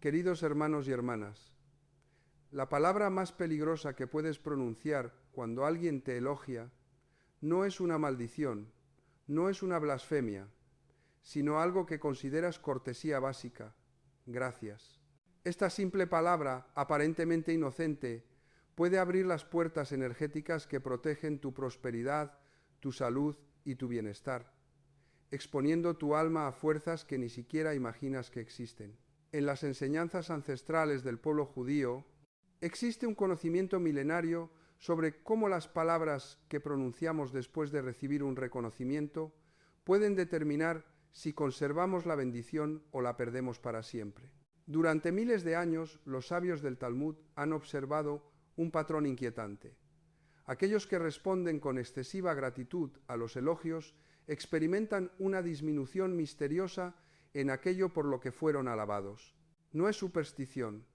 Queridos hermanos y hermanas, la palabra más peligrosa que puedes pronunciar cuando alguien te elogia no es una maldición, no es una blasfemia, sino algo que consideras cortesía básica: gracias. Esta simple palabra, aparentemente inocente, puede abrir las puertas energéticas que protegen tu prosperidad, tu salud y tu bienestar, exponiendo tu alma a fuerzas que ni siquiera imaginas que existen. En las enseñanzas ancestrales del pueblo judío, existe un conocimiento milenario sobre cómo las palabras que pronunciamos después de recibir un reconocimiento pueden determinar si conservamos la bendición o la perdemos para siempre. Durante miles de años, los sabios del Talmud han observado un patrón inquietante. Aquellos que responden con excesiva gratitud a los elogios experimentan una disminución misteriosa en aquello por lo que fueron alabados. No es superstición,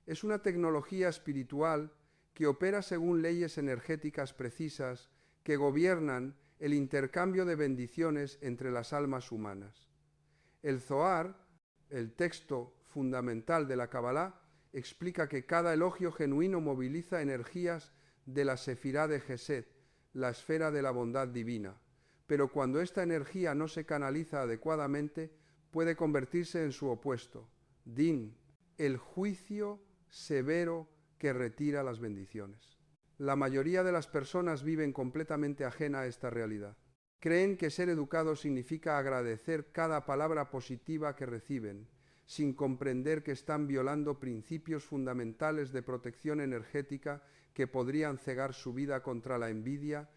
es una tecnología espiritual que opera según leyes energéticas precisas que gobiernan el intercambio de bendiciones entre las almas humanas. El Zohar, el texto fundamental de la Kabbalah, explica que cada elogio genuino moviliza energías de la Sefirá de Gesed, la esfera de la bondad divina, pero cuando esta energía no se canaliza adecuadamente, puede convertirse en su opuesto, Din, el juicio severo que retira las bendiciones. La mayoría de las personas viven completamente ajena a esta realidad. Creen que ser educado significa agradecer cada palabra positiva que reciben, sin comprender que están violando principios fundamentales de protección energética que podrían cegar su vida contra la envidia,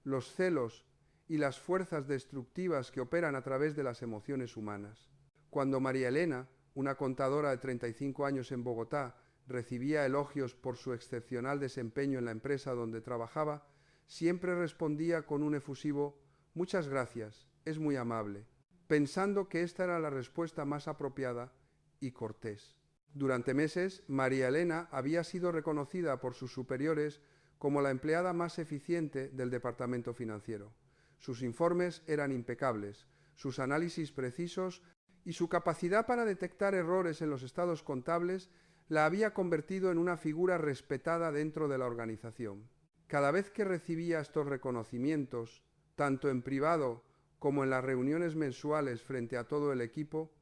los celos y las fuerzas destructivas que operan a través de las emociones humanas. Cuando María Elena, una contadora de 35 años en Bogotá, recibía elogios por su excepcional desempeño en la empresa donde trabajaba, siempre respondía con un efusivo «Muchas gracias, es muy amable», pensando que esta era la respuesta más apropiada y cortés. Durante meses, María Elena había sido reconocida por sus superiores como la empleada más eficiente del departamento financiero. Sus informes eran impecables, sus análisis precisos y su capacidad para detectar errores en los estados contables la había convertido en una figura respetada dentro de la organización. Cada vez que recibía estos reconocimientos, tanto en privado como en las reuniones mensuales frente a todo el equipo,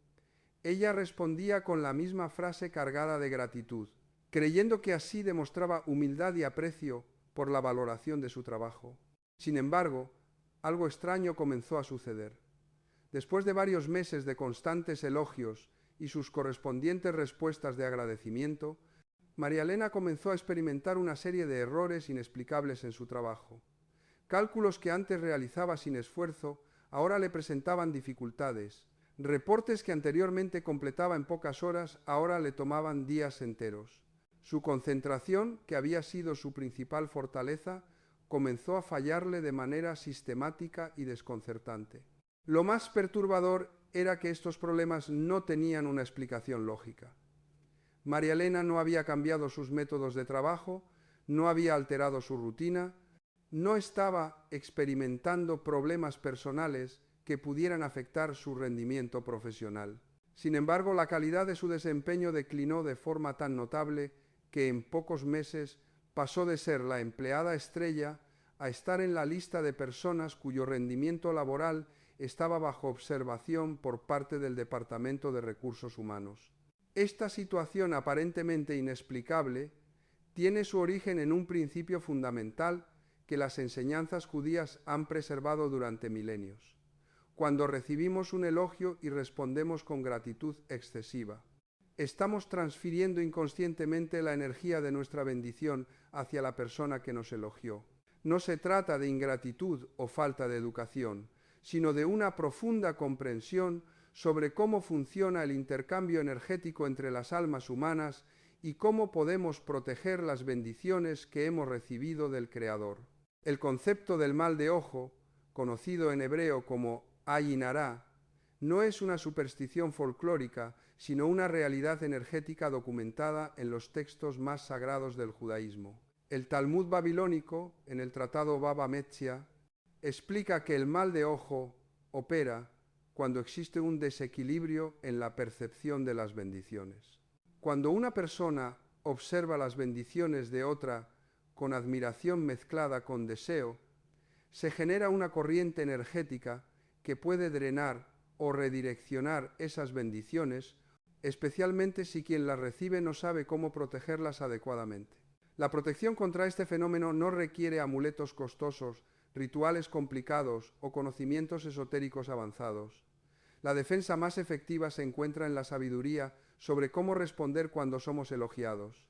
ella respondía con la misma frase cargada de gratitud, creyendo que así demostraba humildad y aprecio por la valoración de su trabajo. Sin embargo, algo extraño comenzó a suceder. Después de varios meses de constantes elogios y sus correspondientes respuestas de agradecimiento, María Elena comenzó a experimentar una serie de errores inexplicables en su trabajo. Cálculos que antes realizaba sin esfuerzo ahora le presentaban dificultades. Reportes que anteriormente completaba en pocas horas ahora le tomaban días enteros. Su concentración, que había sido su principal fortaleza, comenzó a fallarle de manera sistemática y desconcertante. Lo más perturbador era que estos problemas no tenían una explicación lógica. María Elena no había cambiado sus métodos de trabajo, no había alterado su rutina, no estaba experimentando problemas personales que pudieran afectar su rendimiento profesional. Sin embargo, la calidad de su desempeño declinó de forma tan notable que en pocos meses pasó de ser la empleada estrella a estar en la lista de personas cuyo rendimiento laboral estaba bajo observación por parte del Departamento de Recursos Humanos. Esta situación aparentemente inexplicable tiene su origen en un principio fundamental que las enseñanzas judías han preservado durante milenios. Cuando recibimos un elogio y respondemos con gratitud excesiva, estamos transfiriendo inconscientemente la energía de nuestra bendición hacia la persona que nos elogió. No se trata de ingratitud o falta de educación, sino de una profunda comprensión sobre cómo funciona el intercambio energético entre las almas humanas y cómo podemos proteger las bendiciones que hemos recibido del Creador. El concepto del mal de ojo, conocido en hebreo como Ayin Hará, no es una superstición folclórica, sino una realidad energética documentada en los textos más sagrados del judaísmo. El Talmud babilónico, en el tratado Baba Metzia, explica que el mal de ojo opera cuando existe un desequilibrio en la percepción de las bendiciones. Cuando una persona observa las bendiciones de otra con admiración mezclada con deseo, se genera una corriente energética que puede drenar o redireccionar esas bendiciones, especialmente si quien las recibe no sabe cómo protegerlas adecuadamente. La protección contra este fenómeno no requiere amuletos costosos, rituales complicados o conocimientos esotéricos avanzados. La defensa más efectiva se encuentra en la sabiduría sobre cómo responder cuando somos elogiados.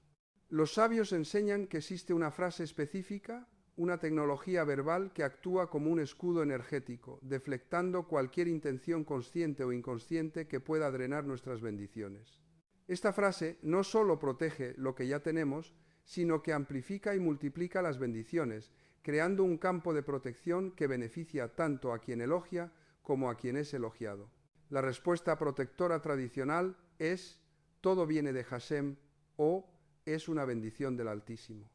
Los sabios enseñan que existe una frase específica, una tecnología verbal que actúa como un escudo energético, deflectando cualquier intención consciente o inconsciente que pueda drenar nuestras bendiciones. Esta frase no solo protege lo que ya tenemos, sino que amplifica y multiplica las bendiciones, creando un campo de protección que beneficia tanto a quien elogia como a quien es elogiado. La respuesta protectora tradicional es todo viene de Hashem o es una bendición del Altísimo.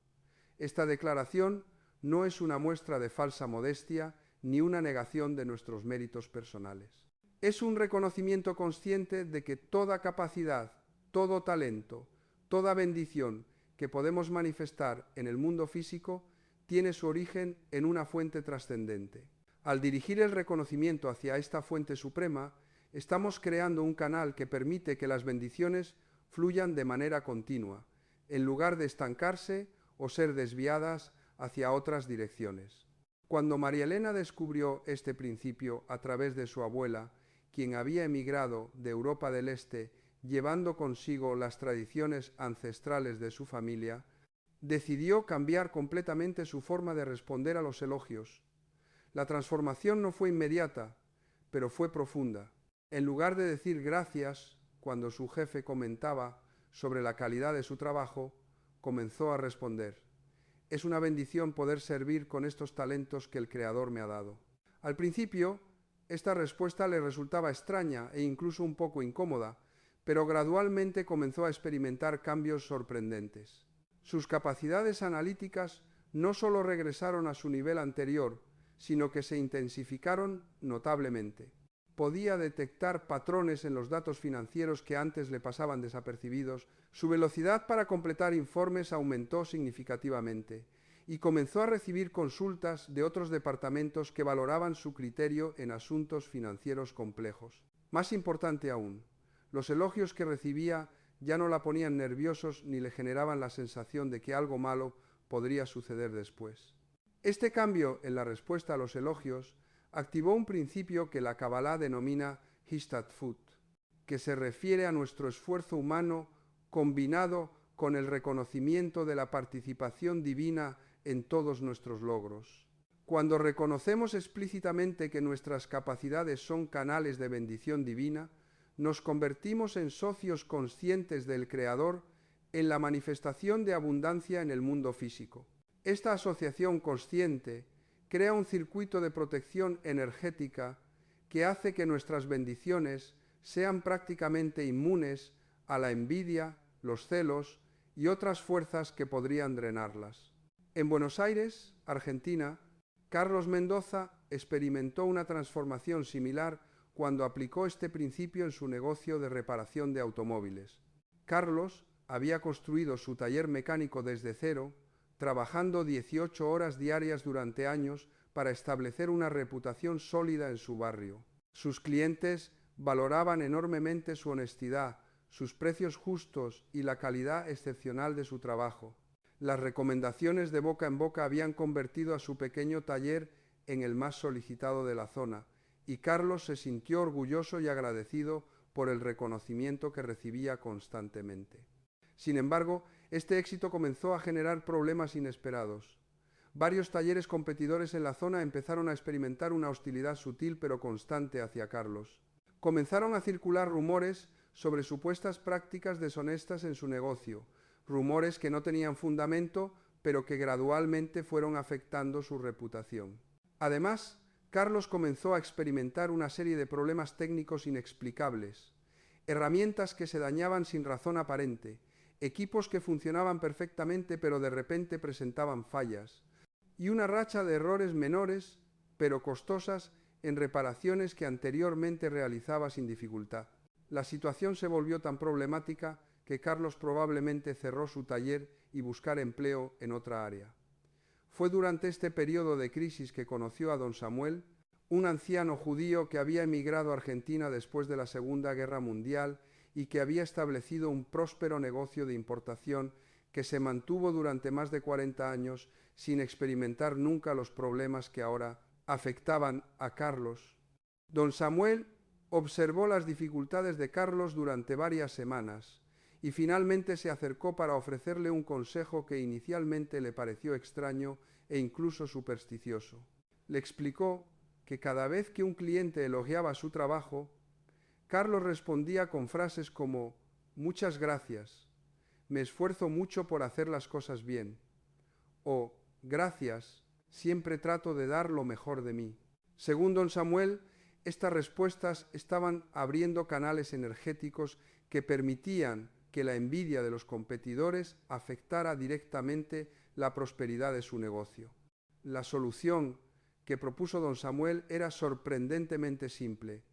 Esta declaración no es una muestra de falsa modestia ni una negación de nuestros méritos personales. Es un reconocimiento consciente de que toda capacidad, todo talento, toda bendición que podemos manifestar en el mundo físico tiene su origen en una fuente trascendente. Al dirigir el reconocimiento hacia esta fuente suprema, estamos creando un canal que permite que las bendiciones fluyan de manera continua, en lugar de estancarse o ser desviadas hacia otras direcciones. Cuando María Elena descubrió este principio a través de su abuela, quien había emigrado de Europa del Este llevando consigo las tradiciones ancestrales de su familia, decidió cambiar completamente su forma de responder a los elogios. La transformación no fue inmediata, pero fue profunda. En lugar de decir gracias cuando su jefe comentaba sobre la calidad de su trabajo, comenzó a responder: es una bendición poder servir con estos talentos que el Creador me ha dado. Al principio, esta respuesta le resultaba extraña e incluso un poco incómoda, pero gradualmente comenzó a experimentar cambios sorprendentes. Sus capacidades analíticas no solo regresaron a su nivel anterior, sino que se intensificaron notablemente. Podía detectar patrones en los datos financieros que antes le pasaban desapercibidos, su velocidad para completar informes aumentó significativamente y comenzó a recibir consultas de otros departamentos que valoraban su criterio en asuntos financieros complejos. Más importante aún, los elogios que recibía ya no la ponían nerviosos ni le generaban la sensación de que algo malo podría suceder después. Este cambio en la respuesta a los elogios activó un principio que la Kabbalah denomina Hishtadfut, que se refiere a nuestro esfuerzo humano combinado con el reconocimiento de la participación divina en todos nuestros logros. Cuando reconocemos explícitamente que nuestras capacidades son canales de bendición divina, nos convertimos en socios conscientes del Creador en la manifestación de abundancia en el mundo físico. Esta asociación consciente crea un circuito de protección energética que hace que nuestras bendiciones sean prácticamente inmunes a la envidia, los celos y otras fuerzas que podrían drenarlas. En Buenos Aires, Argentina, Carlos Mendoza experimentó una transformación similar cuando aplicó este principio en su negocio de reparación de automóviles. Carlos había construido su taller mecánico desde cero, trabajando 18 horas diarias durante años para establecer una reputación sólida en su barrio. Sus clientes valoraban enormemente su honestidad, sus precios justos y la calidad excepcional de su trabajo. Las recomendaciones de boca en boca habían convertido a su pequeño taller en el más solicitado de la zona, y Carlos se sintió orgulloso y agradecido por el reconocimiento que recibía constantemente. Sin embargo, este éxito comenzó a generar problemas inesperados. Varios talleres competidores en la zona empezaron a experimentar una hostilidad sutil pero constante hacia Carlos. Comenzaron a circular rumores sobre supuestas prácticas deshonestas en su negocio, rumores que no tenían fundamento, pero que gradualmente fueron afectando su reputación. Además, Carlos comenzó a experimentar una serie de problemas técnicos inexplicables, herramientas que se dañaban sin razón aparente, equipos que funcionaban perfectamente pero de repente presentaban fallas, y una racha de errores menores pero costosas en reparaciones que anteriormente realizaba sin dificultad. La situación se volvió tan problemática que Carlos probablemente cerró su taller y buscara empleo en otra área. Fue durante este periodo de crisis que conoció a don Samuel, un anciano judío que había emigrado a Argentina después de la Segunda Guerra Mundial y que había establecido un próspero negocio de importación que se mantuvo durante más de 40 años sin experimentar nunca los problemas que ahora afectaban a Carlos. Don Samuel observó las dificultades de Carlos durante varias semanas y finalmente se acercó para ofrecerle un consejo que inicialmente le pareció extraño e incluso supersticioso. Le explicó que cada vez que un cliente elogiaba su trabajo, Carlos respondía con frases como «Muchas gracias», «Me esfuerzo mucho por hacer las cosas bien» o «Gracias, siempre trato de dar lo mejor de mí». Según don Samuel, estas respuestas estaban abriendo canales energéticos que permitían que la envidia de los competidores afectara directamente la prosperidad de su negocio. La solución que propuso don Samuel era sorprendentemente simple.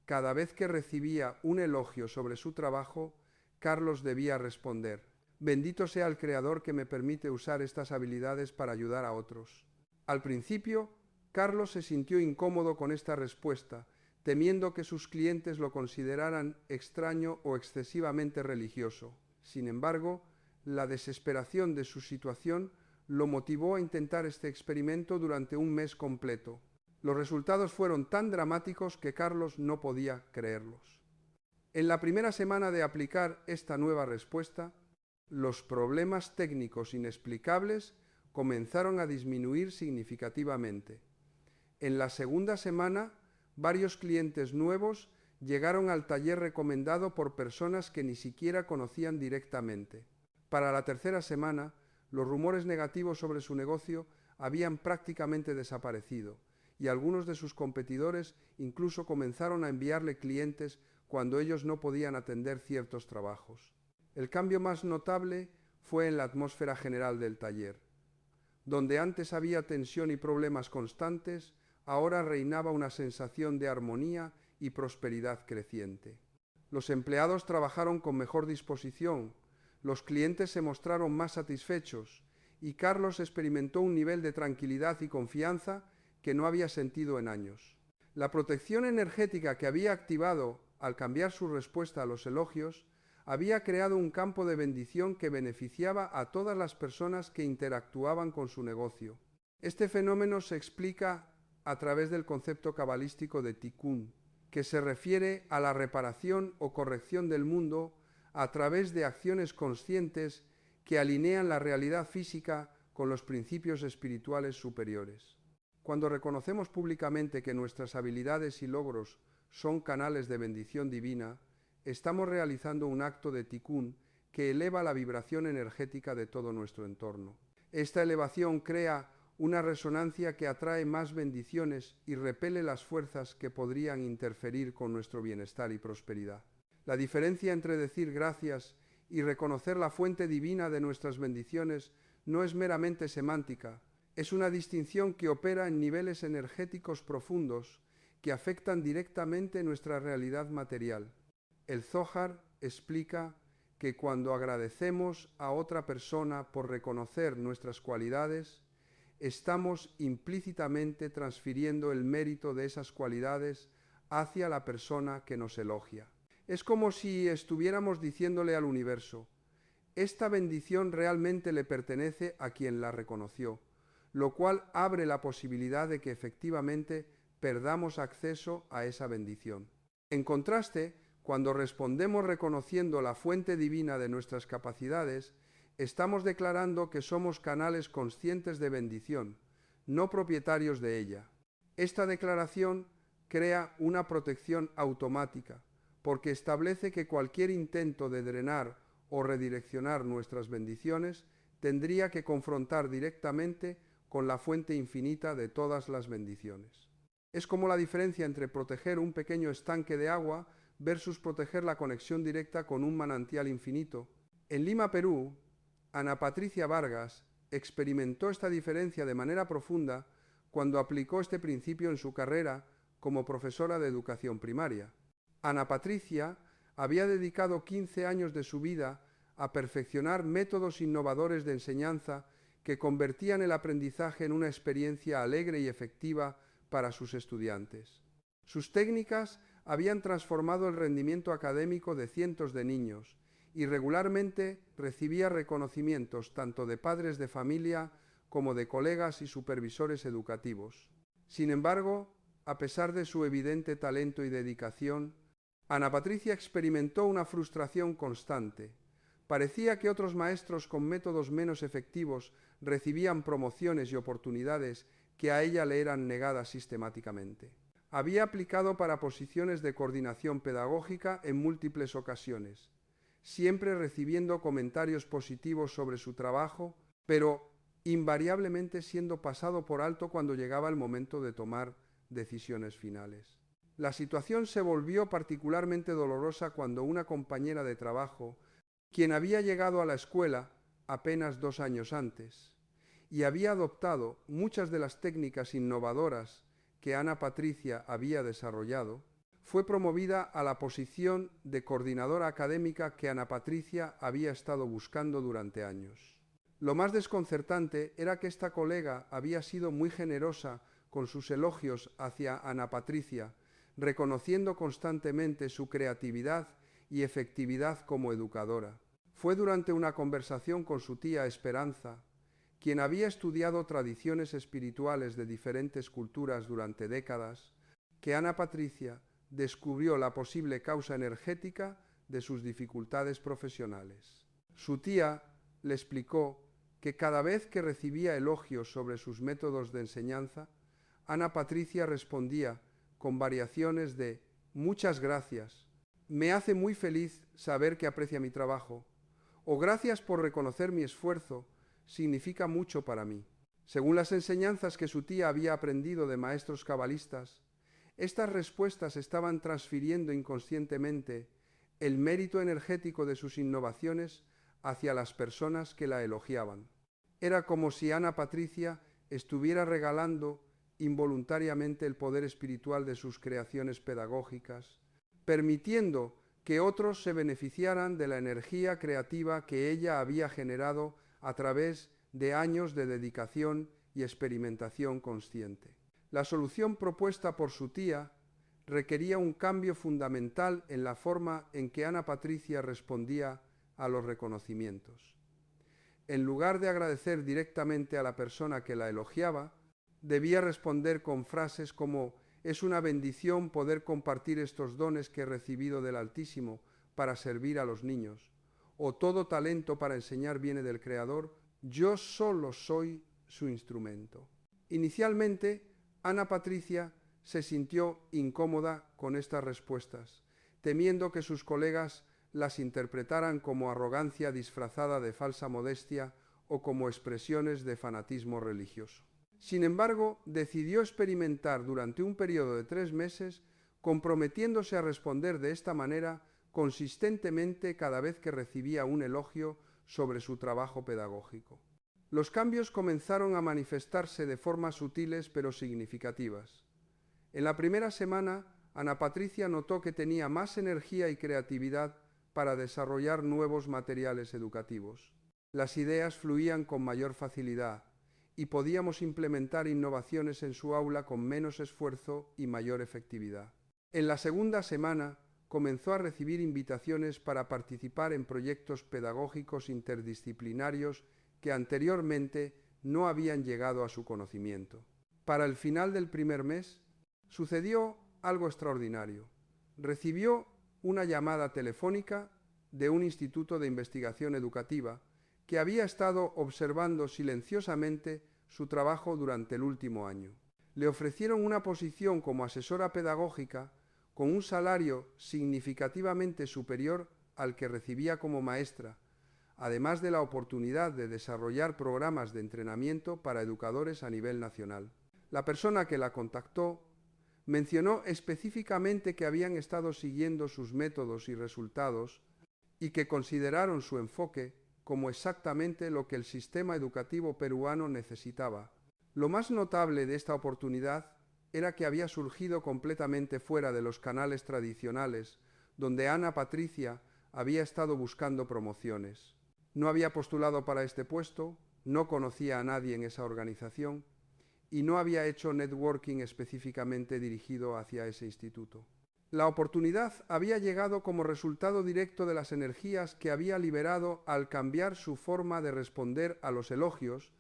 Cada vez que recibía un elogio sobre su trabajo, Carlos debía responder: «Bendito sea el Creador que me permite usar estas habilidades para ayudar a otros». Al principio, Carlos se sintió incómodo con esta respuesta, temiendo que sus clientes lo consideraran extraño o excesivamente religioso. Sin embargo, la desesperación de su situación lo motivó a intentar este experimento durante un mes completo. Los resultados fueron tan dramáticos que Carlos no podía creerlos. En la primera semana de aplicar esta nueva respuesta, los problemas técnicos inexplicables comenzaron a disminuir significativamente. En la segunda semana, varios clientes nuevos llegaron al taller recomendado por personas que ni siquiera conocían directamente. Para la tercera semana, los rumores negativos sobre su negocio habían prácticamente desaparecido y algunos de sus competidores incluso comenzaron a enviarle clientes cuando ellos no podían atender ciertos trabajos. El cambio más notable fue en la atmósfera general del taller. Donde antes había tensión y problemas constantes, ahora reinaba una sensación de armonía y prosperidad creciente. Los empleados trabajaron con mejor disposición, los clientes se mostraron más satisfechos y Carlos experimentó un nivel de tranquilidad y confianza que no había sentido en años. La protección energética que había activado al cambiar su respuesta a los elogios había creado un campo de bendición que beneficiaba a todas las personas que interactuaban con su negocio. Este fenómeno se explica a través del concepto cabalístico de Tikkun, que se refiere a la reparación o corrección del mundo a través de acciones conscientes que alinean la realidad física con los principios espirituales superiores. Cuando reconocemos públicamente que nuestras habilidades y logros son canales de bendición divina, estamos realizando un acto de Tikkun que eleva la vibración energética de todo nuestro entorno. Esta elevación crea una resonancia que atrae más bendiciones y repele las fuerzas que podrían interferir con nuestro bienestar y prosperidad. La diferencia entre decir gracias y reconocer la fuente divina de nuestras bendiciones no es meramente semántica, es una distinción que opera en niveles energéticos profundos que afectan directamente nuestra realidad material. El Zohar explica que cuando agradecemos a otra persona por reconocer nuestras cualidades, estamos implícitamente transfiriendo el mérito de esas cualidades hacia la persona que nos elogia. Es como si estuviéramos diciéndole al universo: esta bendición realmente le pertenece a quien la reconoció, lo cual abre la posibilidad de que efectivamente perdamos acceso a esa bendición. En contraste, cuando respondemos reconociendo la fuente divina de nuestras capacidades, estamos declarando que somos canales conscientes de bendición, no propietarios de ella. Esta declaración crea una protección automática, porque establece que cualquier intento de drenar o redireccionar nuestras bendiciones tendría que confrontar directamente con la fuente infinita de todas las bendiciones. Es como la diferencia entre proteger un pequeño estanque de agua versus proteger la conexión directa con un manantial infinito. En Lima, Perú, Ana Patricia Vargas experimentó esta diferencia de manera profunda cuando aplicó este principio en su carrera como profesora de educación primaria. Ana Patricia Había dedicado 15 años de su vida a perfeccionar métodos innovadores de enseñanza que convertían el aprendizaje en una experiencia alegre y efectiva para sus estudiantes. Sus técnicas habían transformado el rendimiento académico de cientos de niños y regularmente recibía reconocimientos tanto de padres de familia como de colegas y supervisores educativos. Sin embargo, a pesar de su evidente talento y dedicación, Ana Patricia experimentó una frustración constante. Parecía que otros maestros con métodos menos efectivos recibían promociones y oportunidades que a ella le eran negadas sistemáticamente. Había aplicado para posiciones de coordinación pedagógica en múltiples ocasiones, siempre recibiendo comentarios positivos sobre su trabajo, pero invariablemente siendo pasado por alto cuando llegaba el momento de tomar decisiones finales. La situación se volvió particularmente dolorosa cuando una compañera de trabajo, quien había llegado a la escuela apenas 2 años antes y había adoptado muchas de las técnicas innovadoras que Ana Patricia había desarrollado, fue promovida a la posición de coordinadora académica que Ana Patricia había estado buscando durante años. Lo más desconcertante era que esta colega había sido muy generosa con sus elogios hacia Ana Patricia, reconociendo constantemente su creatividad y efectividad como educadora. Fue durante una conversación con su tía Esperanza, quien había estudiado tradiciones espirituales de diferentes culturas durante décadas, que Ana Patricia descubrió la posible causa energética de sus dificultades profesionales. Su tía le explicó que cada vez que recibía elogios sobre sus métodos de enseñanza, Ana Patricia respondía con variaciones de «muchas gracias», «me hace muy feliz saber que aprecia mi trabajo» o «gracias por reconocer mi esfuerzo, significa mucho para mí». Según las enseñanzas que su tía había aprendido de maestros cabalistas, estas respuestas estaban transfiriendo inconscientemente el mérito energético de sus innovaciones hacia las personas que la elogiaban. Era como si Ana Patricia estuviera regalando involuntariamente el poder espiritual de sus creaciones pedagógicas, permitiendo que otros se beneficiaran de la energía creativa que ella había generado a través de años de dedicación y experimentación consciente. La solución propuesta por su tía requería un cambio fundamental en la forma en que Ana Patricia respondía a los reconocimientos. En lugar de agradecer directamente a la persona que la elogiaba, debía responder con frases como «es una bendición poder compartir estos dones que he recibido del Altísimo para servir a los niños», o «todo talento para enseñar viene del Creador, yo solo soy su instrumento». Inicialmente, Ana Patricia se sintió incómoda con estas respuestas, temiendo que sus colegas las interpretaran como arrogancia disfrazada de falsa modestia o como expresiones de fanatismo religioso. Sin embargo, decidió experimentar durante un periodo de 3 meses, comprometiéndose a responder de esta manera consistentemente cada vez que recibía un elogio sobre su trabajo pedagógico. Los cambios comenzaron a manifestarse de formas sutiles pero significativas. En la primera semana, Ana Patricia notó que tenía más energía y creatividad para desarrollar nuevos materiales educativos. Las ideas fluían con mayor facilidad y podíamos implementar innovaciones en su aula con menos esfuerzo y mayor efectividad. En la segunda semana comenzó a recibir invitaciones para participar en proyectos pedagógicos interdisciplinarios que anteriormente no habían llegado a su conocimiento. Para el final del primer mes sucedió algo extraordinario. Recibió una llamada telefónica de un instituto de investigación educativa que había estado observando silenciosamente su trabajo durante el último año. Le ofrecieron una posición como asesora pedagógica con un salario significativamente superior al que recibía como maestra, además de la oportunidad de desarrollar programas de entrenamiento para educadores a nivel nacional. La persona que la contactó mencionó específicamente que habían estado siguiendo sus métodos y resultados y que consideraron su enfoque como exactamente lo que el sistema educativo peruano necesitaba. Lo más notable de esta oportunidad era que había surgido completamente fuera de los canales tradicionales, donde Ana Patricia había estado buscando promociones. No había postulado para este puesto, no conocía a nadie en esa organización y no había hecho networking específicamente dirigido hacia ese instituto. La oportunidad había llegado como resultado directo de las energías que había liberado al cambiar su forma de responder a los elogios,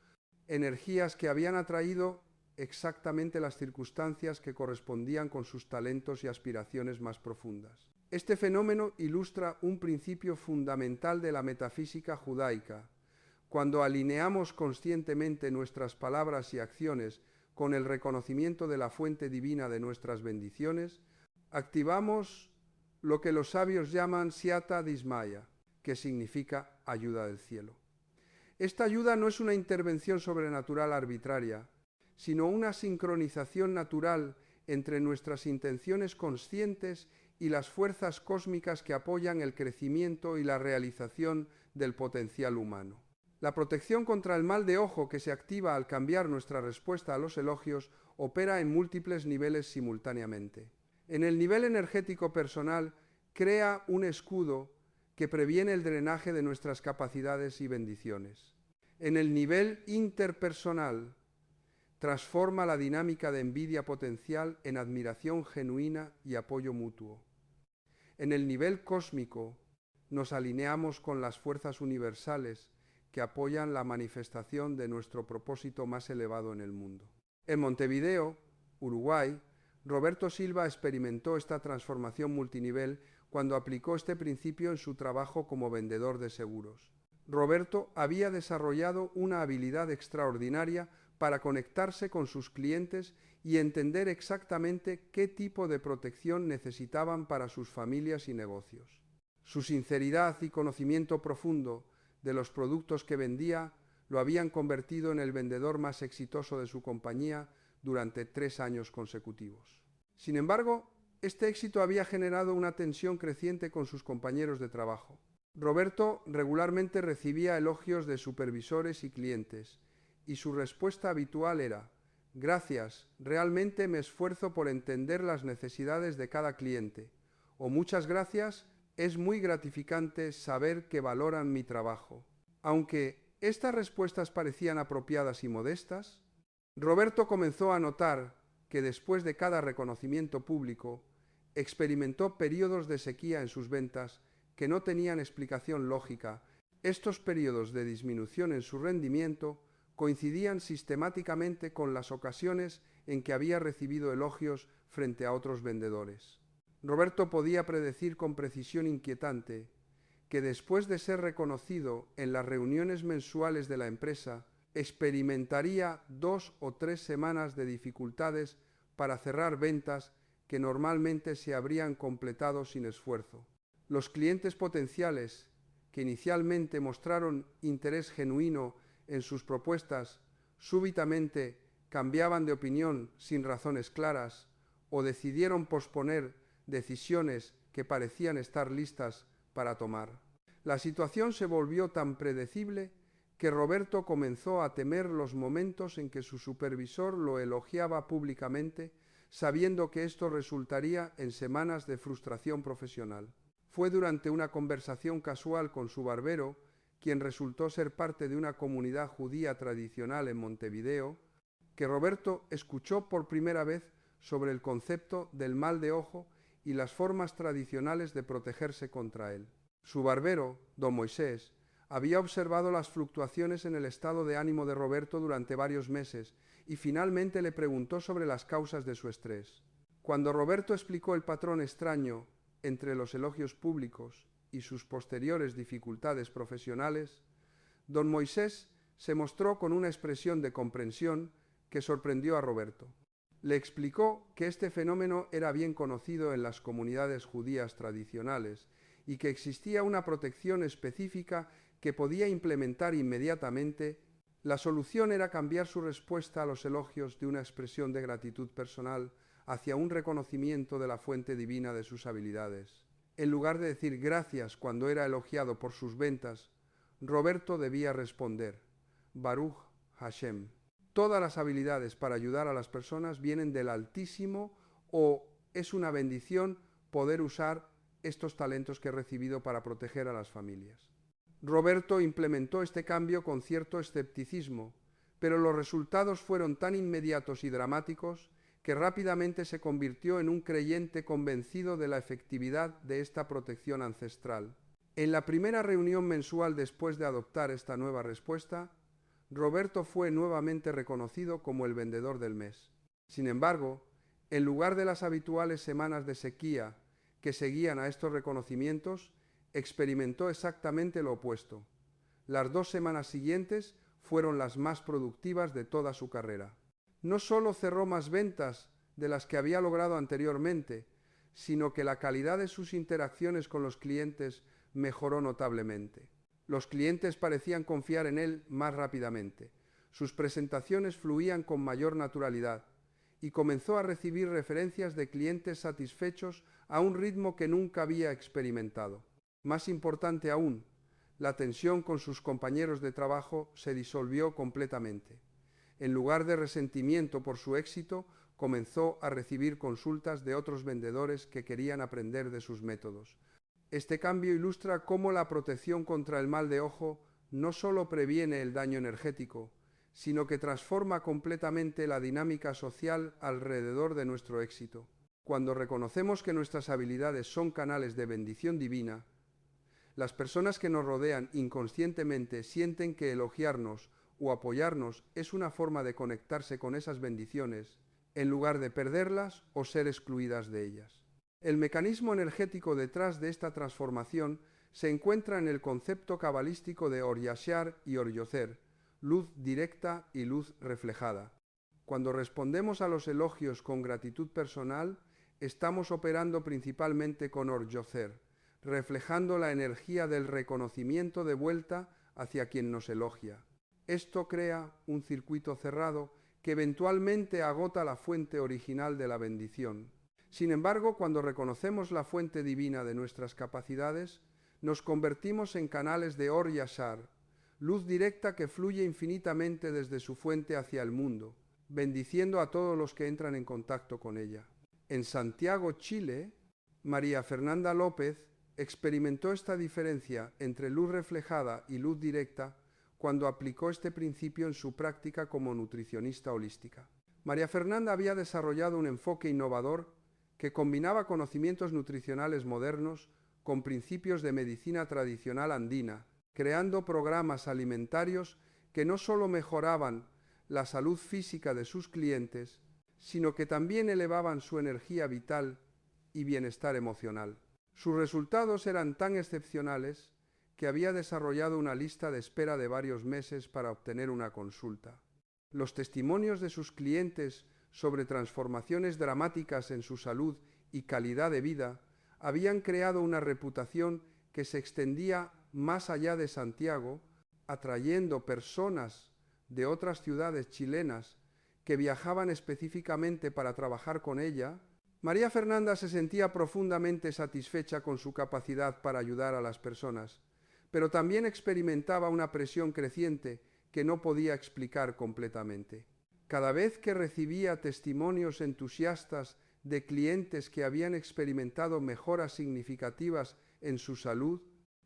energías que habían atraído exactamente las circunstancias que correspondían con sus talentos y aspiraciones más profundas. Este fenómeno ilustra un principio fundamental de la metafísica judaica. Cuando alineamos conscientemente nuestras palabras y acciones con el reconocimiento de la fuente divina de nuestras bendiciones, activamos lo que los sabios llaman Siata Dismaya, que significa ayuda del cielo. Esta ayuda no es una intervención sobrenatural arbitraria, sino una sincronización natural entre nuestras intenciones conscientes y las fuerzas cósmicas que apoyan el crecimiento y la realización del potencial humano. La protección contra el mal de ojo que se activa al cambiar nuestra respuesta a los elogios opera en múltiples niveles simultáneamente. En el nivel energético personal, crea un escudo que previene el drenaje de nuestras capacidades y bendiciones. En el nivel interpersonal, transforma la dinámica de envidia potencial en admiración genuina y apoyo mutuo. En el nivel cósmico, nos alineamos con las fuerzas universales que apoyan la manifestación de nuestro propósito más elevado en el mundo. En Montevideo, Uruguay, Roberto Silva experimentó esta transformación multinivel cuando aplicó este principio en su trabajo como vendedor de seguros. Roberto había desarrollado una habilidad extraordinaria para conectarse con sus clientes y entender exactamente qué tipo de protección necesitaban para sus familias y negocios. Su sinceridad y conocimiento profundo de los productos que vendía lo habían convertido en el vendedor más exitoso de su compañía durante 3 años consecutivos. Sin embargo, este éxito había generado una tensión creciente con sus compañeros de trabajo. Roberto regularmente recibía elogios de supervisores y clientes, y su respuesta habitual era: «Gracias, realmente me esfuerzo por entender las necesidades de cada cliente», o «Muchas gracias, es muy gratificante saber que valoran mi trabajo». Aunque estas respuestas parecían apropiadas y modestas, Roberto comenzó a notar que después de cada reconocimiento público, experimentó periodos de sequía en sus ventas que no tenían explicación lógica. Estos periodos de disminución en su rendimiento coincidían sistemáticamente con las ocasiones en que había recibido elogios frente a otros vendedores. Roberto podía predecir con precisión inquietante que después de ser reconocido en las reuniones mensuales de la empresa, experimentaría 2 o 3 semanas de dificultades para cerrar ventas que normalmente se habrían completado sin esfuerzo. Los clientes potenciales, que inicialmente mostraron interés genuino en sus propuestas, súbitamente cambiaban de opinión sin razones claras o decidieron posponer decisiones que parecían estar listas para tomar. La situación se volvió tan predecible que Roberto comenzó a temer los momentos en que su supervisor lo elogiaba públicamente, sabiendo que esto resultaría en semanas de frustración profesional. Fue durante una conversación casual con su barbero, quien resultó ser parte de una comunidad judía tradicional en Montevideo, que Roberto escuchó por primera vez sobre el concepto del mal de ojo y las formas tradicionales de protegerse contra él. Su barbero, don Moisés, había observado las fluctuaciones en el estado de ánimo de Roberto durante varios meses y finalmente le preguntó sobre las causas de su estrés. Cuando Roberto explicó el patrón extraño entre los elogios públicos y sus posteriores dificultades profesionales, don Moisés se mostró con una expresión de comprensión que sorprendió a Roberto. Le explicó que este fenómeno era bien conocido en las comunidades judías tradicionales y que existía una protección específica que podía implementar inmediatamente. La solución era cambiar su respuesta a los elogios de una expresión de gratitud personal hacia un reconocimiento de la fuente divina de sus habilidades. En lugar de decir gracias cuando era elogiado por sus ventas, Roberto debía responder: Baruch Hashem. Todas las habilidades para ayudar a las personas vienen del Altísimo, o es una bendición poder usar estos talentos que he recibido para proteger a las familias. Roberto implementó este cambio con cierto escepticismo, pero los resultados fueron tan inmediatos y dramáticos que rápidamente se convirtió en un creyente convencido de la efectividad de esta protección ancestral. En la primera reunión mensual después de adoptar esta nueva respuesta, Roberto fue nuevamente reconocido como el vendedor del mes. Sin embargo, en lugar de las habituales semanas de sequía que seguían a estos reconocimientos, experimentó exactamente lo opuesto. Las 2 semanas siguientes fueron las más productivas de toda su carrera. No solo cerró más ventas de las que había logrado anteriormente, sino que la calidad de sus interacciones con los clientes mejoró notablemente. Los clientes parecían confiar en él más rápidamente. Sus presentaciones fluían con mayor naturalidad y comenzó a recibir referencias de clientes satisfechos a un ritmo que nunca había experimentado. Más importante aún, la tensión con sus compañeros de trabajo se disolvió completamente. En lugar de resentimiento por su éxito, comenzó a recibir consultas de otros vendedores que querían aprender de sus métodos. Este cambio ilustra cómo la protección contra el mal de ojo no solo previene el daño energético, sino que transforma completamente la dinámica social alrededor de nuestro éxito. Cuando reconocemos que nuestras habilidades son canales de bendición divina, las personas que nos rodean inconscientemente sienten que elogiarnos o apoyarnos es una forma de conectarse con esas bendiciones, en lugar de perderlas o ser excluidas de ellas. El mecanismo energético detrás de esta transformación se encuentra en el concepto cabalístico de Or Yashar y Or Yocer, luz directa y luz reflejada. Cuando respondemos a los elogios con gratitud personal, estamos operando principalmente con Or Yocer, reflejando la energía del reconocimiento de vuelta hacia quien nos elogia. Esto crea un circuito cerrado que eventualmente agota la fuente original de la bendición. Sin embargo, cuando reconocemos la fuente divina de nuestras capacidades, nos convertimos en canales de Or Yashar, luz directa que fluye infinitamente desde su fuente hacia el mundo, bendiciendo a todos los que entran en contacto con ella. En Santiago, Chile, María Fernanda López experimentó esta diferencia entre luz reflejada y luz directa cuando aplicó este principio en su práctica como nutricionista holística. María Fernanda había desarrollado un enfoque innovador que combinaba conocimientos nutricionales modernos con principios de medicina tradicional andina, creando programas alimentarios que no solo mejoraban la salud física de sus clientes, sino que también elevaban su energía vital y bienestar emocional. Sus resultados eran tan excepcionales que había desarrollado una lista de espera de varios meses para obtener una consulta. Los testimonios de sus clientes sobre transformaciones dramáticas en su salud y calidad de vida habían creado una reputación que se extendía más allá de Santiago, atrayendo personas de otras ciudades chilenas que viajaban específicamente para trabajar con ella. María Fernanda se sentía profundamente satisfecha con su capacidad para ayudar a las personas, pero también experimentaba una presión creciente que no podía explicar completamente. Cada vez que recibía testimonios entusiastas de clientes que habían experimentado mejoras significativas en su salud,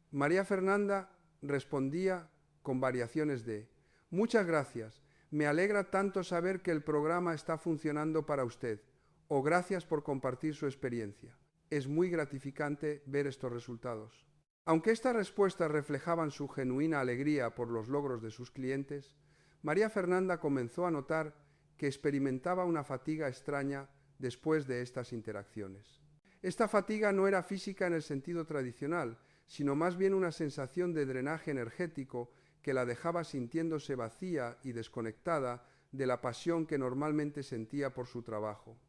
María Fernanda respondía con variaciones de: «Muchas gracias, me alegra tanto saber que el programa está funcionando para usted», o «Gracias por compartir su experiencia. Es muy gratificante ver estos resultados». Aunque estas respuestas reflejaban su genuina alegría por los logros de sus clientes, María Fernanda comenzó a notar que experimentaba una fatiga extraña después de estas interacciones. Esta fatiga no era física en el sentido tradicional, sino más bien una sensación de drenaje energético que la dejaba sintiéndose vacía y desconectada de la pasión que normalmente sentía por su trabajo.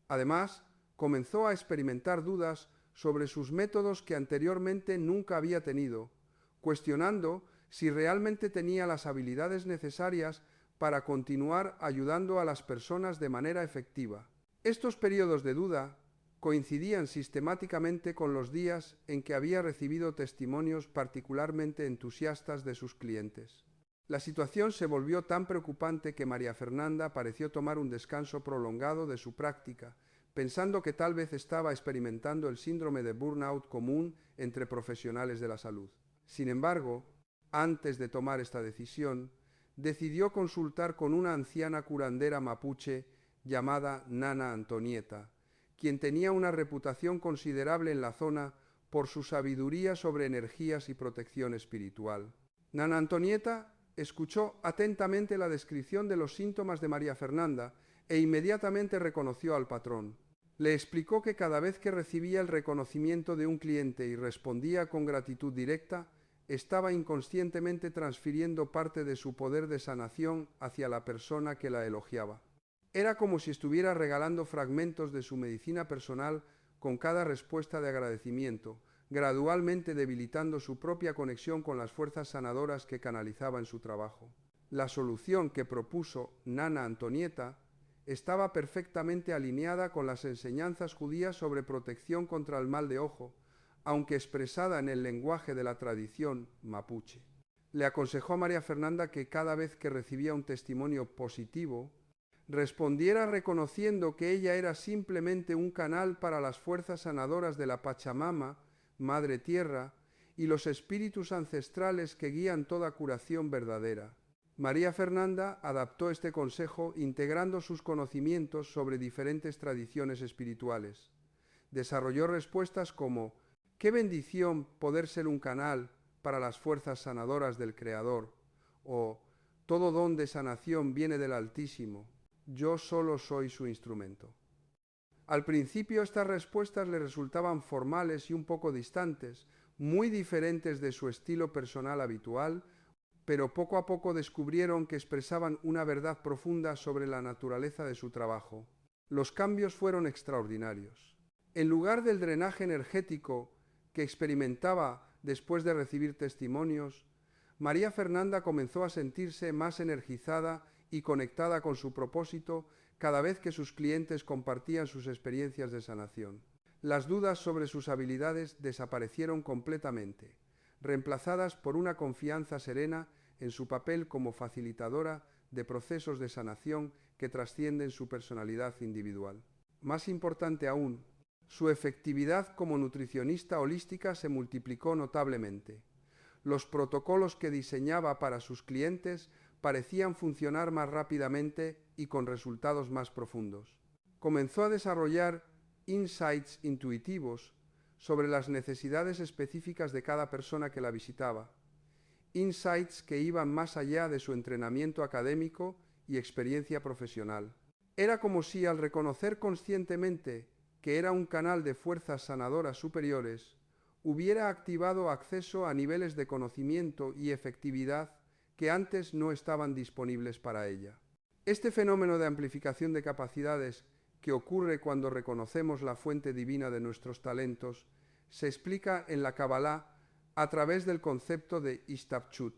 Además, comenzó a experimentar dudas sobre sus métodos que anteriormente nunca había tenido, cuestionando si realmente tenía las habilidades necesarias para continuar ayudando a las personas de manera efectiva. Estos periodos de duda coincidían sistemáticamente con los días en que había recibido testimonios particularmente entusiastas de sus clientes. La situación se volvió tan preocupante que María Fernanda pareció tomar un descanso prolongado de su práctica, pensando que tal vez estaba experimentando el síndrome de burnout común entre profesionales de la salud. Sin embargo, antes de tomar esta decisión, decidió consultar con una anciana curandera mapuche llamada Nana Antonieta, quien tenía una reputación considerable en la zona por su sabiduría sobre energías y protección espiritual. Nana Antonieta escuchó atentamente la descripción de los síntomas de María Fernanda e inmediatamente reconoció al patrón. Le explicó que cada vez que recibía el reconocimiento de un cliente y respondía con gratitud directa, estaba inconscientemente transfiriendo parte de su poder de sanación hacia la persona que la elogiaba. Era como si estuviera regalando fragmentos de su medicina personal con cada respuesta de agradecimiento, gradualmente debilitando su propia conexión con las fuerzas sanadoras que canalizaba en su trabajo. La solución que propuso Nana Antonieta estaba perfectamente alineada con las enseñanzas judías sobre protección contra el mal de ojo, aunque expresada en el lenguaje de la tradición mapuche. Le aconsejó a María Fernanda que cada vez que recibía un testimonio positivo, respondiera reconociendo que ella era simplemente un canal para las fuerzas sanadoras de la Pachamama, Madre Tierra, y los espíritus ancestrales que guían toda curación verdadera. María Fernanda adaptó este consejo integrando sus conocimientos sobre diferentes tradiciones espirituales. Desarrolló respuestas como «¡Qué bendición poder ser un canal para las fuerzas sanadoras del Creador!» o «Todo don de sanación viene del Altísimo, yo solo soy su instrumento». Al principio estas respuestas le resultaban formales y un poco distantes, muy diferentes de su estilo personal habitual, pero poco a poco descubrieron que expresaban una verdad profunda sobre la naturaleza de su trabajo. Los cambios fueron extraordinarios. En lugar del drenaje energético que experimentaba después de recibir testimonios, María Fernanda comenzó a sentirse más energizada y conectada con su propósito cada vez que sus clientes compartían sus experiencias de sanación. Las dudas sobre sus habilidades desaparecieron completamente, reemplazadas por una confianza serena en su papel como facilitadora de procesos de sanación que trascienden su personalidad individual. Más importante aún, su efectividad como nutricionista holística se multiplicó notablemente. Los protocolos que diseñaba para sus clientes parecían funcionar más rápidamente y con resultados más profundos. Comenzó a desarrollar insights intuitivos sobre las necesidades específicas de cada persona que la visitaba, insights que iban más allá de su entrenamiento académico y experiencia profesional. Era como si, al reconocer conscientemente que era un canal de fuerzas sanadoras superiores, hubiera activado acceso a niveles de conocimiento y efectividad que antes no estaban disponibles para ella. Este fenómeno de amplificación de capacidades que ocurre cuando reconocemos la fuente divina de nuestros talentos se explica en la Kabbalah a través del concepto de Istabchut,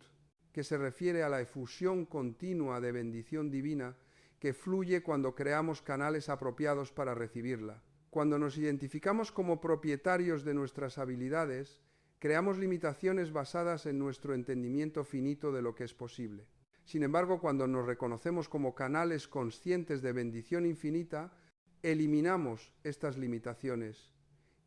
que se refiere a la efusión continua de bendición divina que fluye cuando creamos canales apropiados para recibirla. Cuando nos identificamos como propietarios de nuestras habilidades, creamos limitaciones basadas en nuestro entendimiento finito de lo que es posible. Sin embargo, cuando nos reconocemos como canales conscientes de bendición infinita, eliminamos estas limitaciones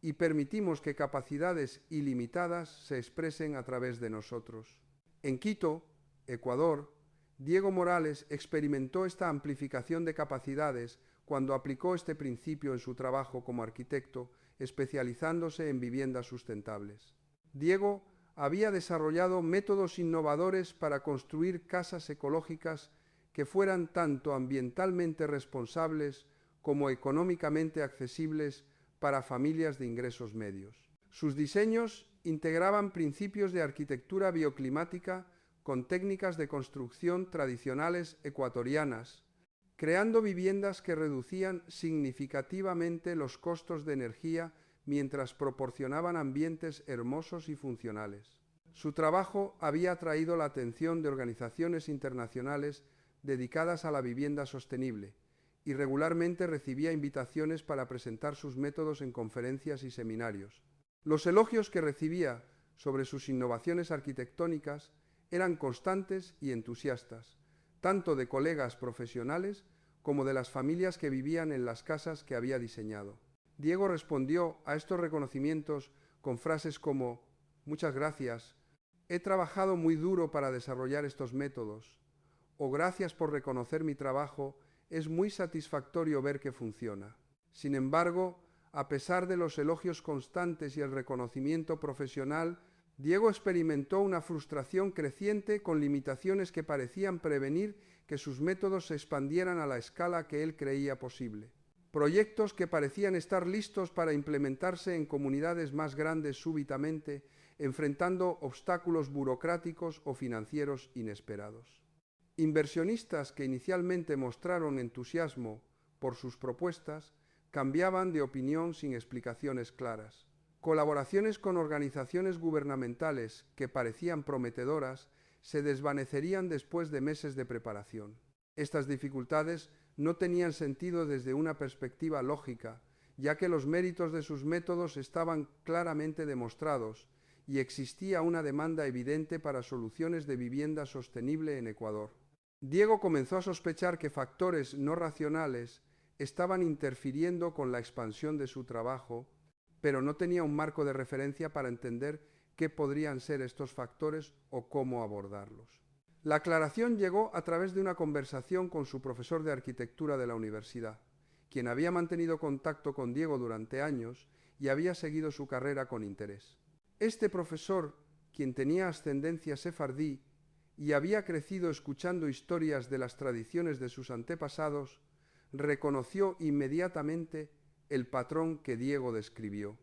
y permitimos que capacidades ilimitadas se expresen a través de nosotros. En Quito, Ecuador, Diego Morales experimentó esta amplificación de capacidades cuando aplicó este principio en su trabajo como arquitecto, especializándose en viviendas sustentables. Diego había desarrollado métodos innovadores para construir casas ecológicas que fueran tanto ambientalmente responsables como económicamente accesibles para familias de ingresos medios. Sus diseños integraban principios de arquitectura bioclimática con técnicas de construcción tradicionales ecuatorianas, creando viviendas que reducían significativamente los costos de energía mientras proporcionaban ambientes hermosos y funcionales. Su trabajo había atraído la atención de organizaciones internacionales dedicadas a la vivienda sostenible y regularmente recibía invitaciones para presentar sus métodos en conferencias y seminarios. Los elogios que recibía sobre sus innovaciones arquitectónicas eran constantes y entusiastas, tanto de colegas profesionales como de las familias que vivían en las casas que había diseñado. Diego respondió a estos reconocimientos con frases como: «Muchas gracias, he trabajado muy duro para desarrollar estos métodos», o «Gracias por reconocer mi trabajo, es muy satisfactorio ver que funciona». Sin embargo, a pesar de los elogios constantes y el reconocimiento profesional, Diego experimentó una frustración creciente con limitaciones que parecían prevenir que sus métodos se expandieran a la escala que él creía posible. Proyectos que parecían estar listos para implementarse en comunidades más grandes súbitamente, enfrentando obstáculos burocráticos o financieros inesperados. Inversionistas que inicialmente mostraron entusiasmo por sus propuestas cambiaban de opinión sin explicaciones claras. Colaboraciones con organizaciones gubernamentales que parecían prometedoras se desvanecerían después de meses de preparación. Estas dificultades no tenían sentido desde una perspectiva lógica, ya que los méritos de sus métodos estaban claramente demostrados y existía una demanda evidente para soluciones de vivienda sostenible en Ecuador. Diego comenzó a sospechar que factores no racionales estaban interfiriendo con la expansión de su trabajo, pero no tenía un marco de referencia para entender qué podrían ser estos factores o cómo abordarlos. La aclaración llegó a través de una conversación con su profesor de arquitectura de la universidad, quien había mantenido contacto con Diego durante años y había seguido su carrera con interés. Este profesor, quien tenía ascendencia sefardí y había crecido escuchando historias de las tradiciones de sus antepasados, reconoció inmediatamente el patrón que Diego describió.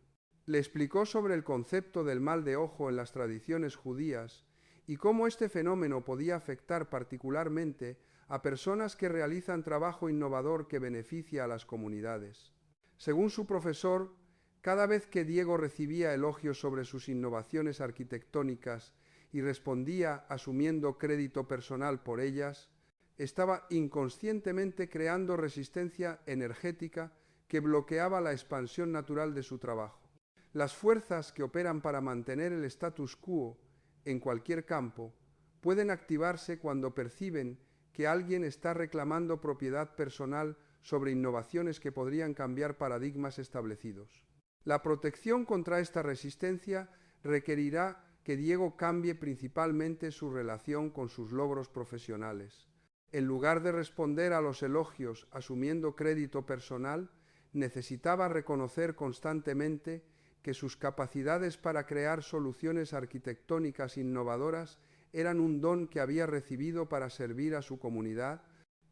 Le explicó sobre el concepto del mal de ojo en las tradiciones judías y cómo este fenómeno podía afectar particularmente a personas que realizan trabajo innovador que beneficia a las comunidades. Según su profesor, cada vez que Diego recibía elogios sobre sus innovaciones arquitectónicas y respondía asumiendo crédito personal por ellas, estaba inconscientemente creando resistencia energética que bloqueaba la expansión natural de su trabajo. Las fuerzas que operan para mantener el status quo en cualquier campo pueden activarse cuando perciben que alguien está reclamando propiedad personal sobre innovaciones que podrían cambiar paradigmas establecidos. La protección contra esta resistencia requerirá que Diego cambie principalmente su relación con sus logros profesionales. En lugar de responder a los elogios asumiendo crédito personal, necesitaba reconocer constantemente que sus capacidades para crear soluciones arquitectónicas innovadoras eran un don que había recibido para servir a su comunidad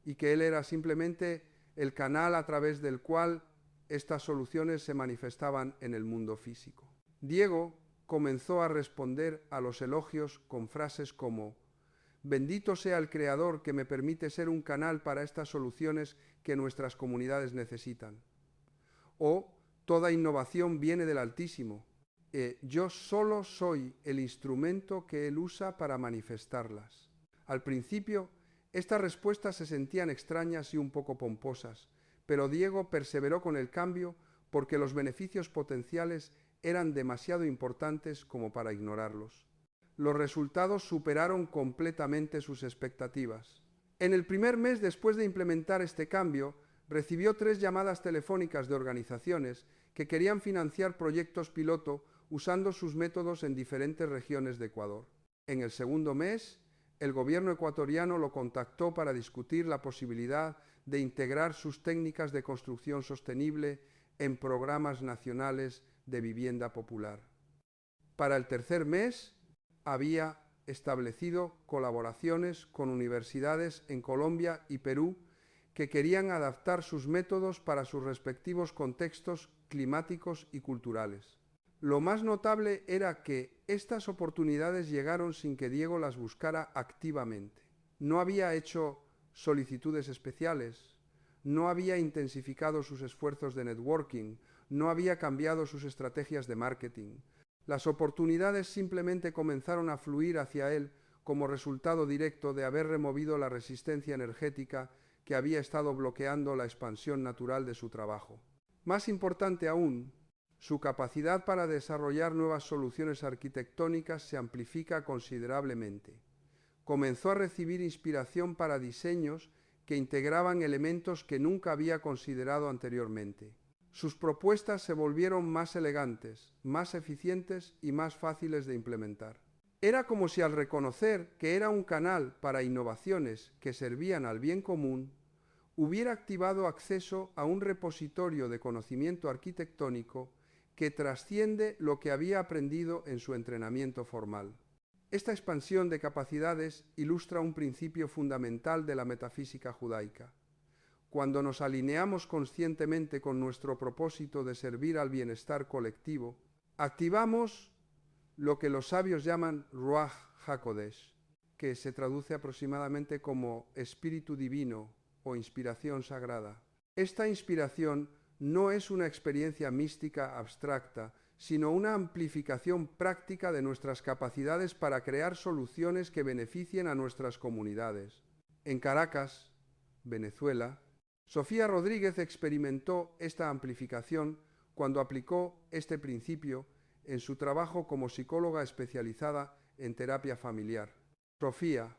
y que él era simplemente el canal a través del cual estas soluciones se manifestaban en el mundo físico. Diego comenzó a responder a los elogios con frases como: «Bendito sea el Creador que me permite ser un canal para estas soluciones que nuestras comunidades necesitan». O «Toda innovación viene del Altísimo. Yo solo soy el instrumento que Él usa para manifestarlas». Al principio, estas respuestas se sentían extrañas y un poco pomposas, pero Diego perseveró con el cambio porque los beneficios potenciales eran demasiado importantes como para ignorarlos. Los resultados superaron completamente sus expectativas. En el primer mes después de implementar este cambio, recibió 3 llamadas telefónicas de organizaciones que querían financiar proyectos piloto usando sus métodos en diferentes regiones de Ecuador. En el segundo mes, el gobierno ecuatoriano lo contactó para discutir la posibilidad de integrar sus técnicas de construcción sostenible en programas nacionales de vivienda popular. Para el tercer mes, había establecido colaboraciones con universidades en Colombia y Perú que querían adaptar sus métodos para sus respectivos contextos climáticos y culturales. Lo más notable era que estas oportunidades llegaron sin que Diego las buscara activamente. No había hecho solicitudes especiales, no había intensificado sus esfuerzos de networking, no había cambiado sus estrategias de marketing. Las oportunidades simplemente comenzaron a fluir hacia él como resultado directo de haber removido la resistencia energética que había estado bloqueando la expansión natural de su trabajo. Más importante aún, su capacidad para desarrollar nuevas soluciones arquitectónicas se amplifica considerablemente. Comenzó a recibir inspiración para diseños que integraban elementos que nunca había considerado anteriormente. Sus propuestas se volvieron más elegantes, más eficientes y más fáciles de implementar. Era como si al reconocer que era un canal para innovaciones que servían al bien común, hubiera activado acceso a un repositorio de conocimiento arquitectónico que trasciende lo que había aprendido en su entrenamiento formal. Esta expansión de capacidades ilustra un principio fundamental de la metafísica judaica. Cuando nos alineamos conscientemente con nuestro propósito de servir al bienestar colectivo, activamos lo que los sabios llaman Ruach HaKodesh, que se traduce aproximadamente como espíritu divino o inspiración sagrada. Esta inspiración no es una experiencia mística abstracta, sino una amplificación práctica de nuestras capacidades para crear soluciones que beneficien a nuestras comunidades. En Caracas, Venezuela, Sofía Rodríguez experimentó esta amplificación cuando aplicó este principio en su trabajo como psicóloga especializada en terapia familiar. Sofía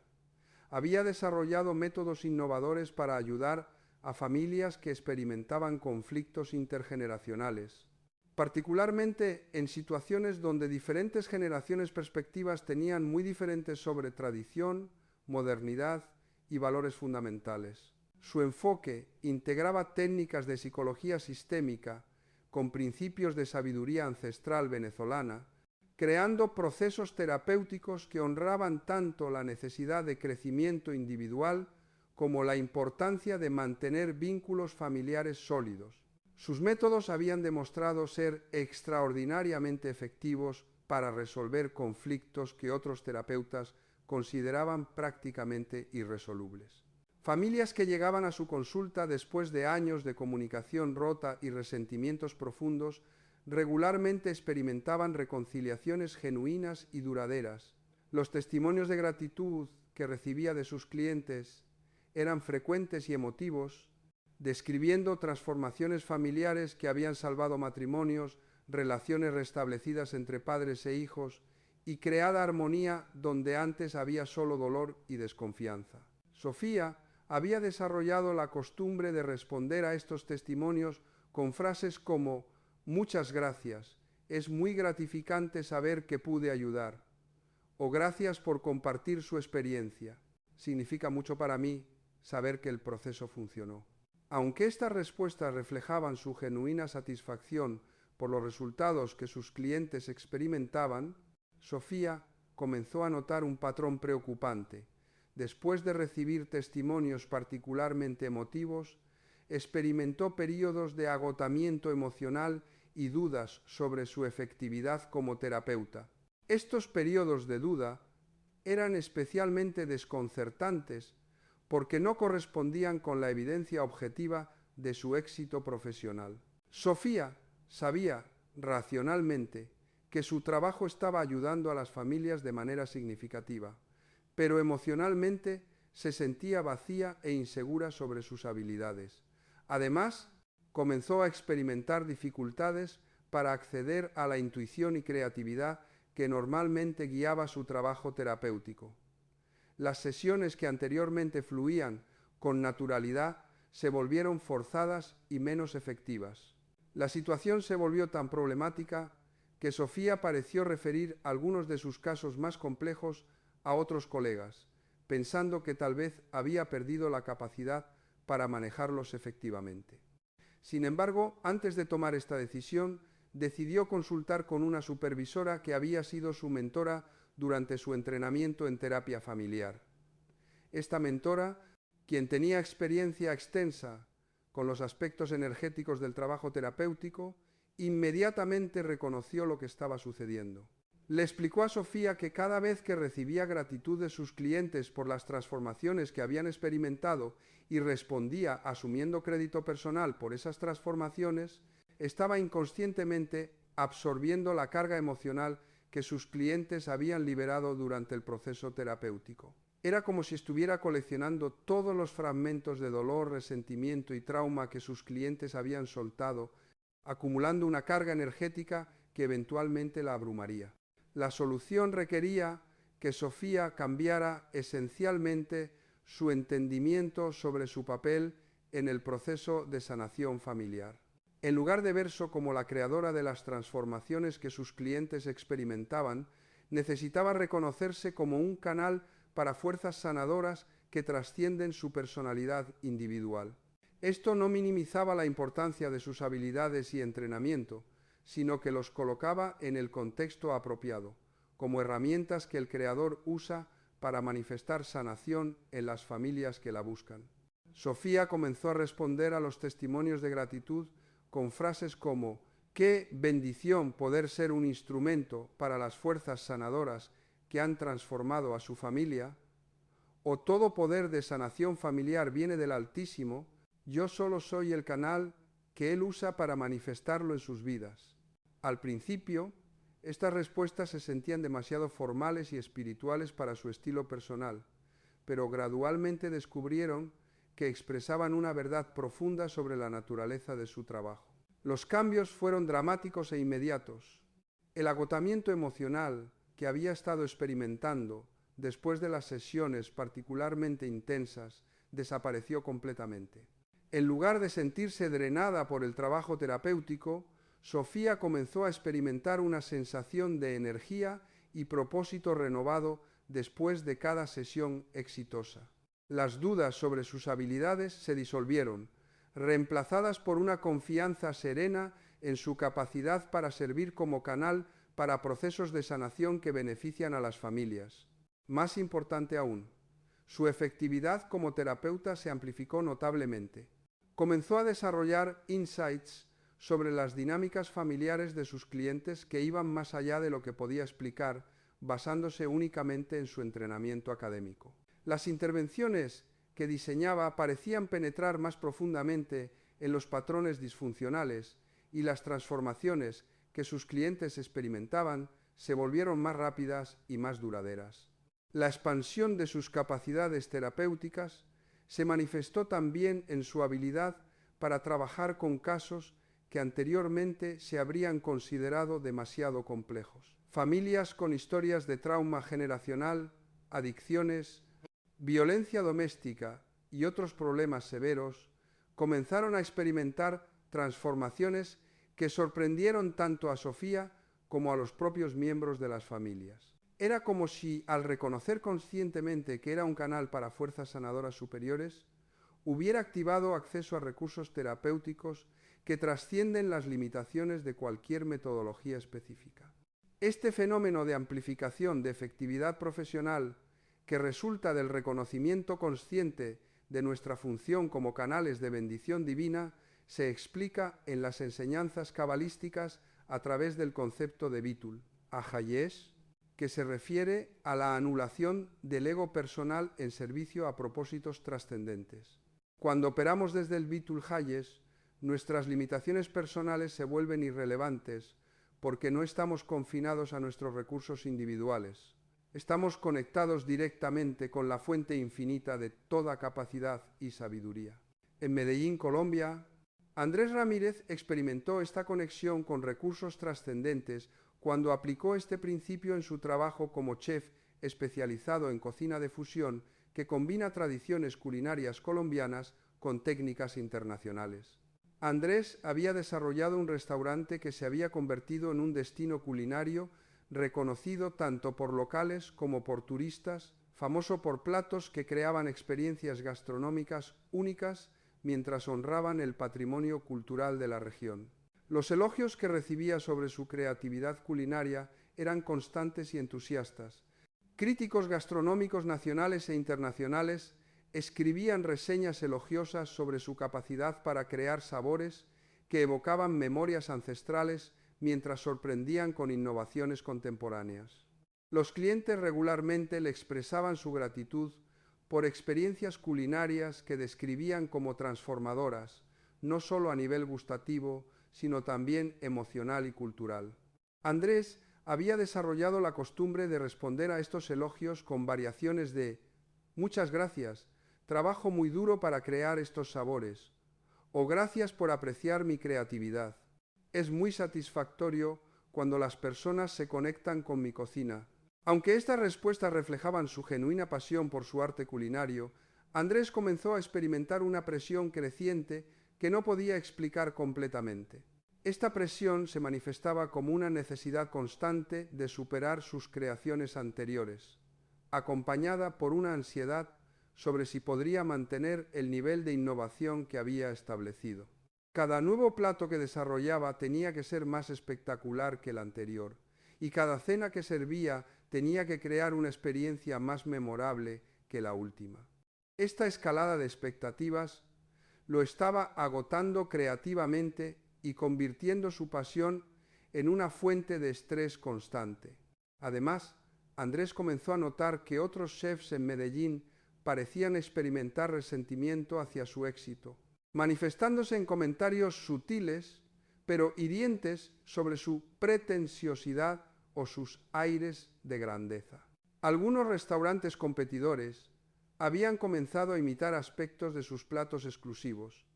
había desarrollado métodos innovadores para ayudar a familias que experimentaban conflictos intergeneracionales, particularmente en situaciones donde diferentes generaciones perspectivas tenían muy diferentes sobre tradición, modernidad y valores fundamentales. Su enfoque integraba técnicas de psicología sistémica con principios de sabiduría ancestral venezolana, creando procesos terapéuticos que honraban tanto la necesidad de crecimiento individual como la importancia de mantener vínculos familiares sólidos. Sus métodos habían demostrado ser extraordinariamente efectivos para resolver conflictos que otros terapeutas consideraban prácticamente irresolubles. Familias que llegaban a su consulta después de años de comunicación rota y resentimientos profundos regularmente experimentaban reconciliaciones genuinas y duraderas. Los testimonios de gratitud que recibía de sus clientes eran frecuentes y emotivos, describiendo transformaciones familiares que habían salvado matrimonios, relaciones restablecidas entre padres e hijos y creada armonía donde antes había solo dolor y desconfianza. Sofía había desarrollado la costumbre de responder a estos testimonios con frases como «Muchas gracias, es muy gratificante saber que pude ayudar» o «Gracias por compartir su experiencia, significa mucho para mí saber que el proceso funcionó». Aunque estas respuestas reflejaban su genuina satisfacción por los resultados que sus clientes experimentaban, Sofía comenzó a notar un patrón preocupante. Después de recibir testimonios particularmente emotivos, experimentó períodos de agotamiento emocional y dudas sobre su efectividad como terapeuta. Estos períodos de duda eran especialmente desconcertantes porque no correspondían con la evidencia objetiva de su éxito profesional. Sofía sabía racionalmente que su trabajo estaba ayudando a las familias de manera significativa, pero emocionalmente se sentía vacía e insegura sobre sus habilidades. Además, comenzó a experimentar dificultades para acceder a la intuición y creatividad que normalmente guiaba su trabajo terapéutico. Las sesiones que anteriormente fluían con naturalidad se volvieron forzadas y menos efectivas. La situación se volvió tan problemática que Sofía pareció referir algunos de sus casos más complejos a otros colegas, pensando que tal vez había perdido la capacidad para manejarlos efectivamente. Sin embargo, antes de tomar esta decisión, decidió consultar con una supervisora que había sido su mentora durante su entrenamiento en terapia familiar. Esta mentora, quien tenía experiencia extensa con los aspectos energéticos del trabajo terapéutico, inmediatamente reconoció lo que estaba sucediendo. Le explicó a Sofía que cada vez que recibía gratitud de sus clientes por las transformaciones que habían experimentado y respondía asumiendo crédito personal por esas transformaciones, estaba inconscientemente absorbiendo la carga emocional que sus clientes habían liberado durante el proceso terapéutico. Era como si estuviera coleccionando todos los fragmentos de dolor, resentimiento y trauma que sus clientes habían soltado, acumulando una carga energética que eventualmente la abrumaría. La solución requería que Sofía cambiara esencialmente su entendimiento sobre su papel en el proceso de sanación familiar. En lugar de verse como la creadora de las transformaciones que sus clientes experimentaban, necesitaba reconocerse como un canal para fuerzas sanadoras que trascienden su personalidad individual. Esto no minimizaba la importancia de sus habilidades y entrenamiento, sino que los colocaba en el contexto apropiado, como herramientas que el creador usa para manifestar sanación en las familias que la buscan. Sofía comenzó a responder a los testimonios de gratitud con frases como «Qué bendición poder ser un instrumento para las fuerzas sanadoras que han transformado a su familia», o «Todo poder de sanación familiar viene del Altísimo, yo solo soy el canal que Él usa para manifestarlo en sus vidas». Al principio, estas respuestas se sentían demasiado formales y espirituales para su estilo personal, pero gradualmente descubrieron que expresaban una verdad profunda sobre la naturaleza de su trabajo. Los cambios fueron dramáticos e inmediatos. El agotamiento emocional que había estado experimentando después de las sesiones particularmente intensas desapareció completamente. En lugar de sentirse drenada por el trabajo terapéutico, Sofía comenzó a experimentar una sensación de energía y propósito renovado después de cada sesión exitosa. Las dudas sobre sus habilidades se disolvieron, reemplazadas por una confianza serena en su capacidad para servir como canal para procesos de sanación que benefician a las familias. Más importante aún, su efectividad como terapeuta se amplificó notablemente. Comenzó a desarrollar insights sobre las dinámicas familiares de sus clientes que iban más allá de lo que podía explicar basándose únicamente en su entrenamiento académico. Las intervenciones que diseñaba parecían penetrar más profundamente en los patrones disfuncionales y las transformaciones que sus clientes experimentaban se volvieron más rápidas y más duraderas. La expansión de sus capacidades terapéuticas se manifestó también en su habilidad para trabajar con casos que anteriormente se habrían considerado demasiado complejos. Familias con historias de trauma generacional, adicciones, violencia doméstica y otros problemas severos comenzaron a experimentar transformaciones que sorprendieron tanto a Sofía como a los propios miembros de las familias. Era como si, al reconocer conscientemente que era un canal para fuerzas sanadoras superiores, hubiera activado acceso a recursos terapéuticos que trascienden las limitaciones de cualquier metodología específica. Este fenómeno de amplificación de efectividad profesional que resulta del reconocimiento consciente de nuestra función como canales de bendición divina se explica en las enseñanzas cabalísticas a través del concepto de Bitul, Ahayesh, que se refiere a la anulación del ego personal en servicio a propósitos trascendentes. Cuando operamos desde el Bitul Hayesh, nuestras limitaciones personales se vuelven irrelevantes porque no estamos confinados a nuestros recursos individuales. Estamos conectados directamente con la fuente infinita de toda capacidad y sabiduría. En Medellín, Colombia, Andrés Ramírez experimentó esta conexión con recursos trascendentes cuando aplicó este principio en su trabajo como chef especializado en cocina de fusión que combina tradiciones culinarias colombianas con técnicas internacionales. Andrés había desarrollado un restaurante que se había convertido en un destino culinario reconocido tanto por locales como por turistas, famoso por platos que creaban experiencias gastronómicas únicas mientras honraban el patrimonio cultural de la región. Los elogios que recibía sobre su creatividad culinaria eran constantes y entusiastas. Críticos gastronómicos nacionales e internacionales escribían reseñas elogiosas sobre su capacidad para crear sabores que evocaban memorias ancestrales mientras sorprendían con innovaciones contemporáneas. Los clientes regularmente le expresaban su gratitud por experiencias culinarias que describían como transformadoras, no solo a nivel gustativo, sino también emocional y cultural. Andrés había desarrollado la costumbre de responder a estos elogios con variaciones de «Muchas gracias, trabajo muy duro para crear estos sabores» o «Gracias por apreciar mi creatividad. Es muy satisfactorio cuando las personas se conectan con mi cocina». Aunque estas respuestas reflejaban su genuina pasión por su arte culinario, Andrés comenzó a experimentar una presión creciente que no podía explicar completamente. Esta presión se manifestaba como una necesidad constante de superar sus creaciones anteriores, acompañada por una ansiedad sobre si podría mantener el nivel de innovación que había establecido. Cada nuevo plato que desarrollaba tenía que ser más espectacular que el anterior, y cada cena que servía tenía que crear una experiencia más memorable que la última. Esta escalada de expectativas lo estaba agotando creativamente y convirtiendo su pasión en una fuente de estrés constante. Además, Andrés comenzó a notar que otros chefs en Medellín parecían experimentar resentimiento hacia su éxito, manifestándose en comentarios sutiles pero hirientes sobre su pretenciosidad o sus aires de grandeza. Algunos restaurantes competidores habían comenzado a imitar aspectos de sus platos exclusivos,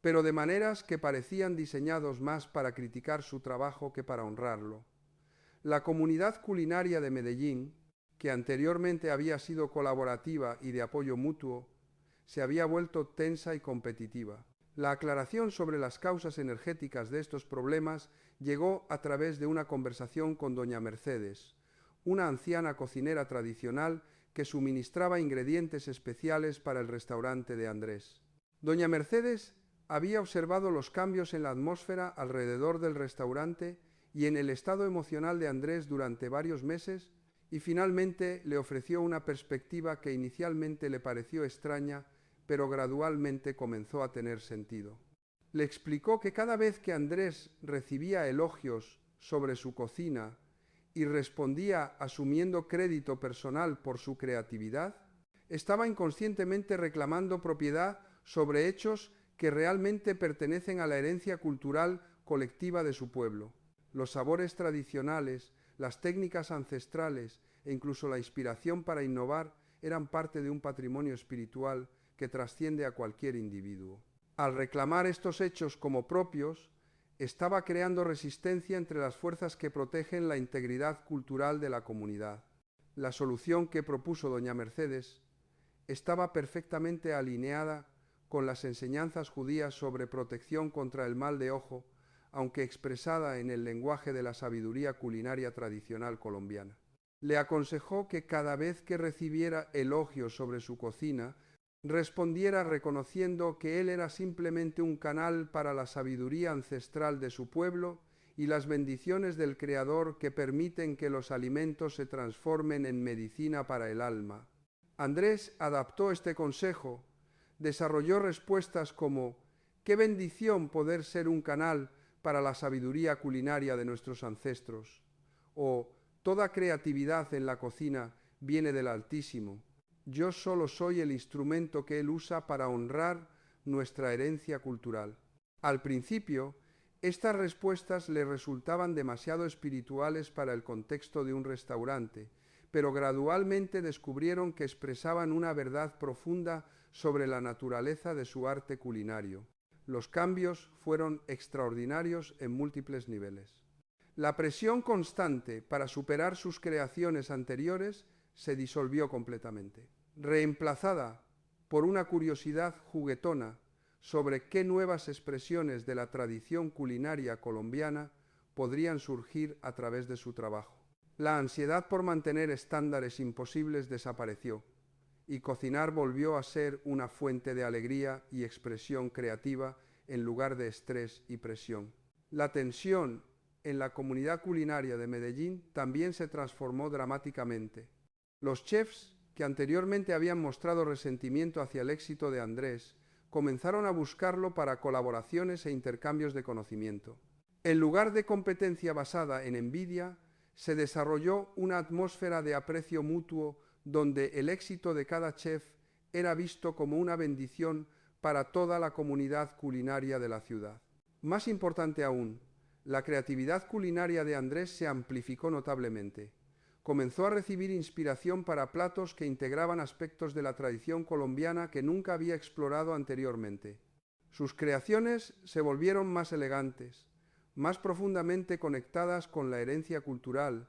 pero de maneras que parecían diseñados más para criticar su trabajo que para honrarlo. La comunidad culinaria de Medellín, que anteriormente había sido colaborativa y de apoyo mutuo, se había vuelto tensa y competitiva. La aclaración sobre las causas energéticas de estos problemas llegó a través de una conversación con doña Mercedes, una anciana cocinera tradicional que suministraba ingredientes especiales para el restaurante de Andrés. Doña Mercedes había observado los cambios en la atmósfera alrededor del restaurante y en el estado emocional de Andrés durante varios meses y finalmente le ofreció una perspectiva que inicialmente le pareció extraña, pero gradualmente comenzó a tener sentido. Le explicó que cada vez que Andrés recibía elogios sobre su cocina y respondía asumiendo crédito personal por su creatividad, estaba inconscientemente reclamando propiedad sobre hechos que realmente pertenecen a la herencia cultural colectiva de su pueblo. Los sabores tradicionales, las técnicas ancestrales e incluso la inspiración para innovar eran parte de un patrimonio espiritual que trasciende a cualquier individuo. Al reclamar estos hechos como propios, estaba creando resistencia entre las fuerzas que protegen la integridad cultural de la comunidad. La solución que propuso doña Mercedes estaba perfectamente alineada con las enseñanzas judías sobre protección contra el mal de ojo, aunque expresada en el lenguaje de la sabiduría culinaria tradicional colombiana. Le aconsejó que cada vez que recibiera elogios sobre su cocina, respondiera reconociendo que él era simplemente un canal para la sabiduría ancestral de su pueblo y las bendiciones del Creador que permiten que los alimentos se transformen en medicina para el alma. Andrés adaptó este consejo, desarrolló respuestas como «¡Qué bendición poder ser un canal para la sabiduría culinaria de nuestros ancestros!» o «Toda creatividad en la cocina viene del Altísimo. Yo solo soy el instrumento que Él usa para honrar nuestra herencia cultural». Al principio, estas respuestas le resultaban demasiado espirituales para el contexto de un restaurante, pero gradualmente descubrieron que expresaban una verdad profunda sobre la naturaleza de su arte culinario. Los cambios fueron extraordinarios en múltiples niveles. La presión constante para superar sus creaciones anteriores se disolvió completamente, reemplazada por una curiosidad juguetona sobre qué nuevas expresiones de la tradición culinaria colombiana podrían surgir a través de su trabajo. La ansiedad por mantener estándares imposibles desapareció, y cocinar volvió a ser una fuente de alegría y expresión creativa en lugar de estrés y presión. La tensión en la comunidad culinaria de Medellín también se transformó dramáticamente. Los chefs, que anteriormente habían mostrado resentimiento hacia el éxito de Andrés, comenzaron a buscarlo para colaboraciones e intercambios de conocimiento. En lugar de competencia basada en envidia, se desarrolló una atmósfera de aprecio mutuo donde el éxito de cada chef era visto como una bendición para toda la comunidad culinaria de la ciudad. Más importante aún, la creatividad culinaria de Andrés se amplificó notablemente. Comenzó a recibir inspiración para platos que integraban aspectos de la tradición colombiana que nunca había explorado anteriormente. Sus creaciones se volvieron más elegantes, más profundamente conectadas con la herencia cultural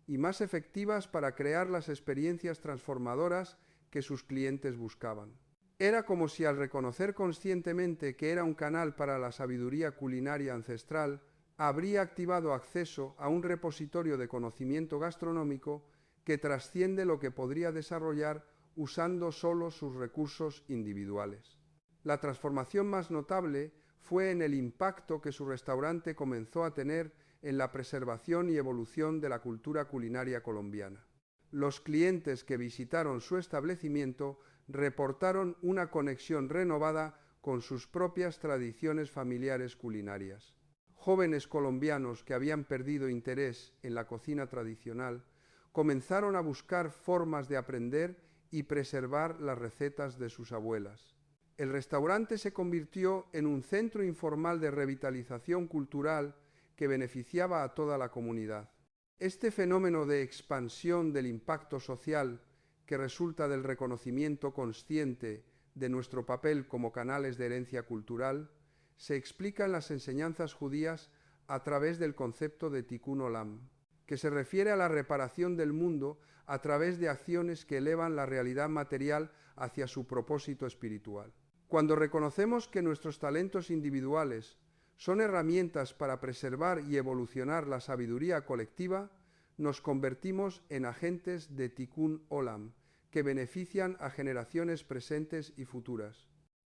y más efectivas para crear las experiencias transformadoras que sus clientes buscaban. Era como si al reconocer conscientemente que era un canal para la sabiduría culinaria ancestral, habría activado acceso a un repositorio de conocimiento gastronómico que trasciende lo que podría desarrollar usando solo sus recursos individuales. La transformación más notable fue en el impacto que su restaurante comenzó a tener en la preservación y evolución de la cultura culinaria colombiana. Los clientes que visitaron su establecimiento reportaron una conexión renovada con sus propias tradiciones familiares culinarias. Jóvenes colombianos que habían perdido interés en la cocina tradicional comenzaron a buscar formas de aprender y preservar las recetas de sus abuelas. El restaurante se convirtió en un centro informal de revitalización cultural que beneficiaba a toda la comunidad. Este fenómeno de expansión del impacto social que resulta del reconocimiento consciente de nuestro papel como canales de herencia cultural se explica en las enseñanzas judías a través del concepto de Tikkun Olam, que se refiere a la reparación del mundo a través de acciones que elevan la realidad material hacia su propósito espiritual. Cuando reconocemos que nuestros talentos individuales son herramientas para preservar y evolucionar la sabiduría colectiva, nos convertimos en agentes de Tikkun Olam, que benefician a generaciones presentes y futuras.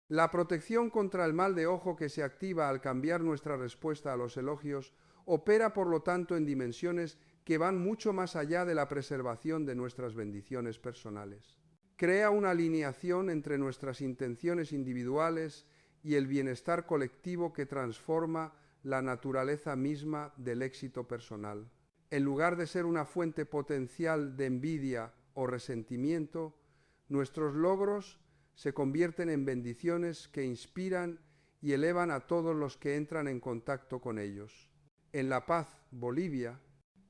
La protección contra el mal de ojo que se activa al cambiar nuestra respuesta a los elogios opera por lo tanto en dimensiones que van mucho más allá de la preservación de nuestras bendiciones personales. Crea una alineación entre nuestras intenciones individuales y el bienestar colectivo que transforma la naturaleza misma del éxito personal. En lugar de ser una fuente potencial de envidia o resentimiento, nuestros logros se convierten en bendiciones que inspiran y elevan a todos los que entran en contacto con ellos. En La Paz, Bolivia,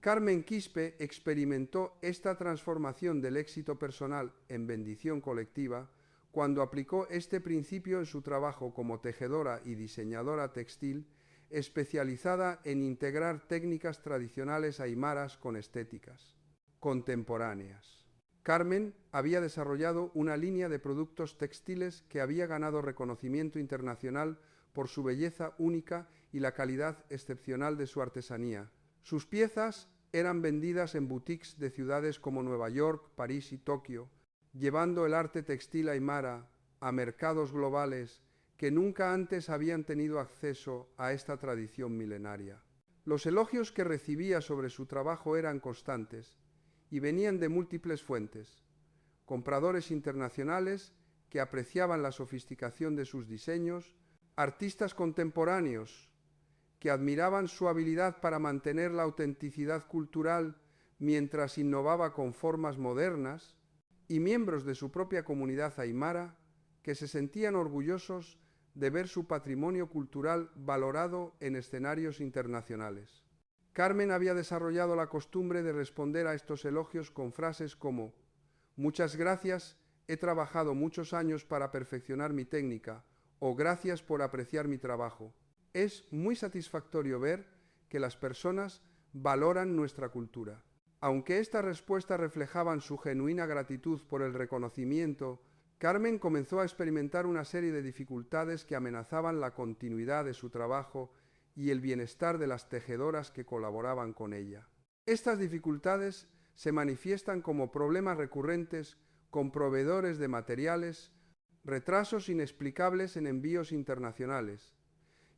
Carmen Quispe experimentó esta transformación del éxito personal en bendición colectiva cuando aplicó este principio en su trabajo como tejedora y diseñadora textil, especializada en integrar técnicas tradicionales aymaras con estéticas contemporáneas. Carmen había desarrollado una línea de productos textiles que había ganado reconocimiento internacional por su belleza única y la calidad excepcional de su artesanía. Sus piezas eran vendidas en boutiques de ciudades como Nueva York, París y Tokio, llevando el arte textil aymara a mercados globales que nunca antes habían tenido acceso a esta tradición milenaria. Los elogios que recibía sobre su trabajo eran constantes y venían de múltiples fuentes: compradores internacionales que apreciaban la sofisticación de sus diseños, artistas contemporáneos que admiraban su habilidad para mantener la autenticidad cultural mientras innovaba con formas modernas, y miembros de su propia comunidad aymara que se sentían orgullosos de ver su patrimonio cultural valorado en escenarios internacionales. Carmen había desarrollado la costumbre de responder a estos elogios con frases como: «Muchas gracias, he trabajado muchos años para perfeccionar mi técnica», o «Gracias por apreciar mi trabajo». Es muy satisfactorio ver que las personas valoran nuestra cultura. Aunque estas respuestas reflejaban su genuina gratitud por el reconocimiento, Carmen comenzó a experimentar una serie de dificultades que amenazaban la continuidad de su trabajo y el bienestar de las tejedoras que colaboraban con ella. Estas dificultades se manifiestan como problemas recurrentes con proveedores de materiales, retrasos inexplicables en envíos internacionales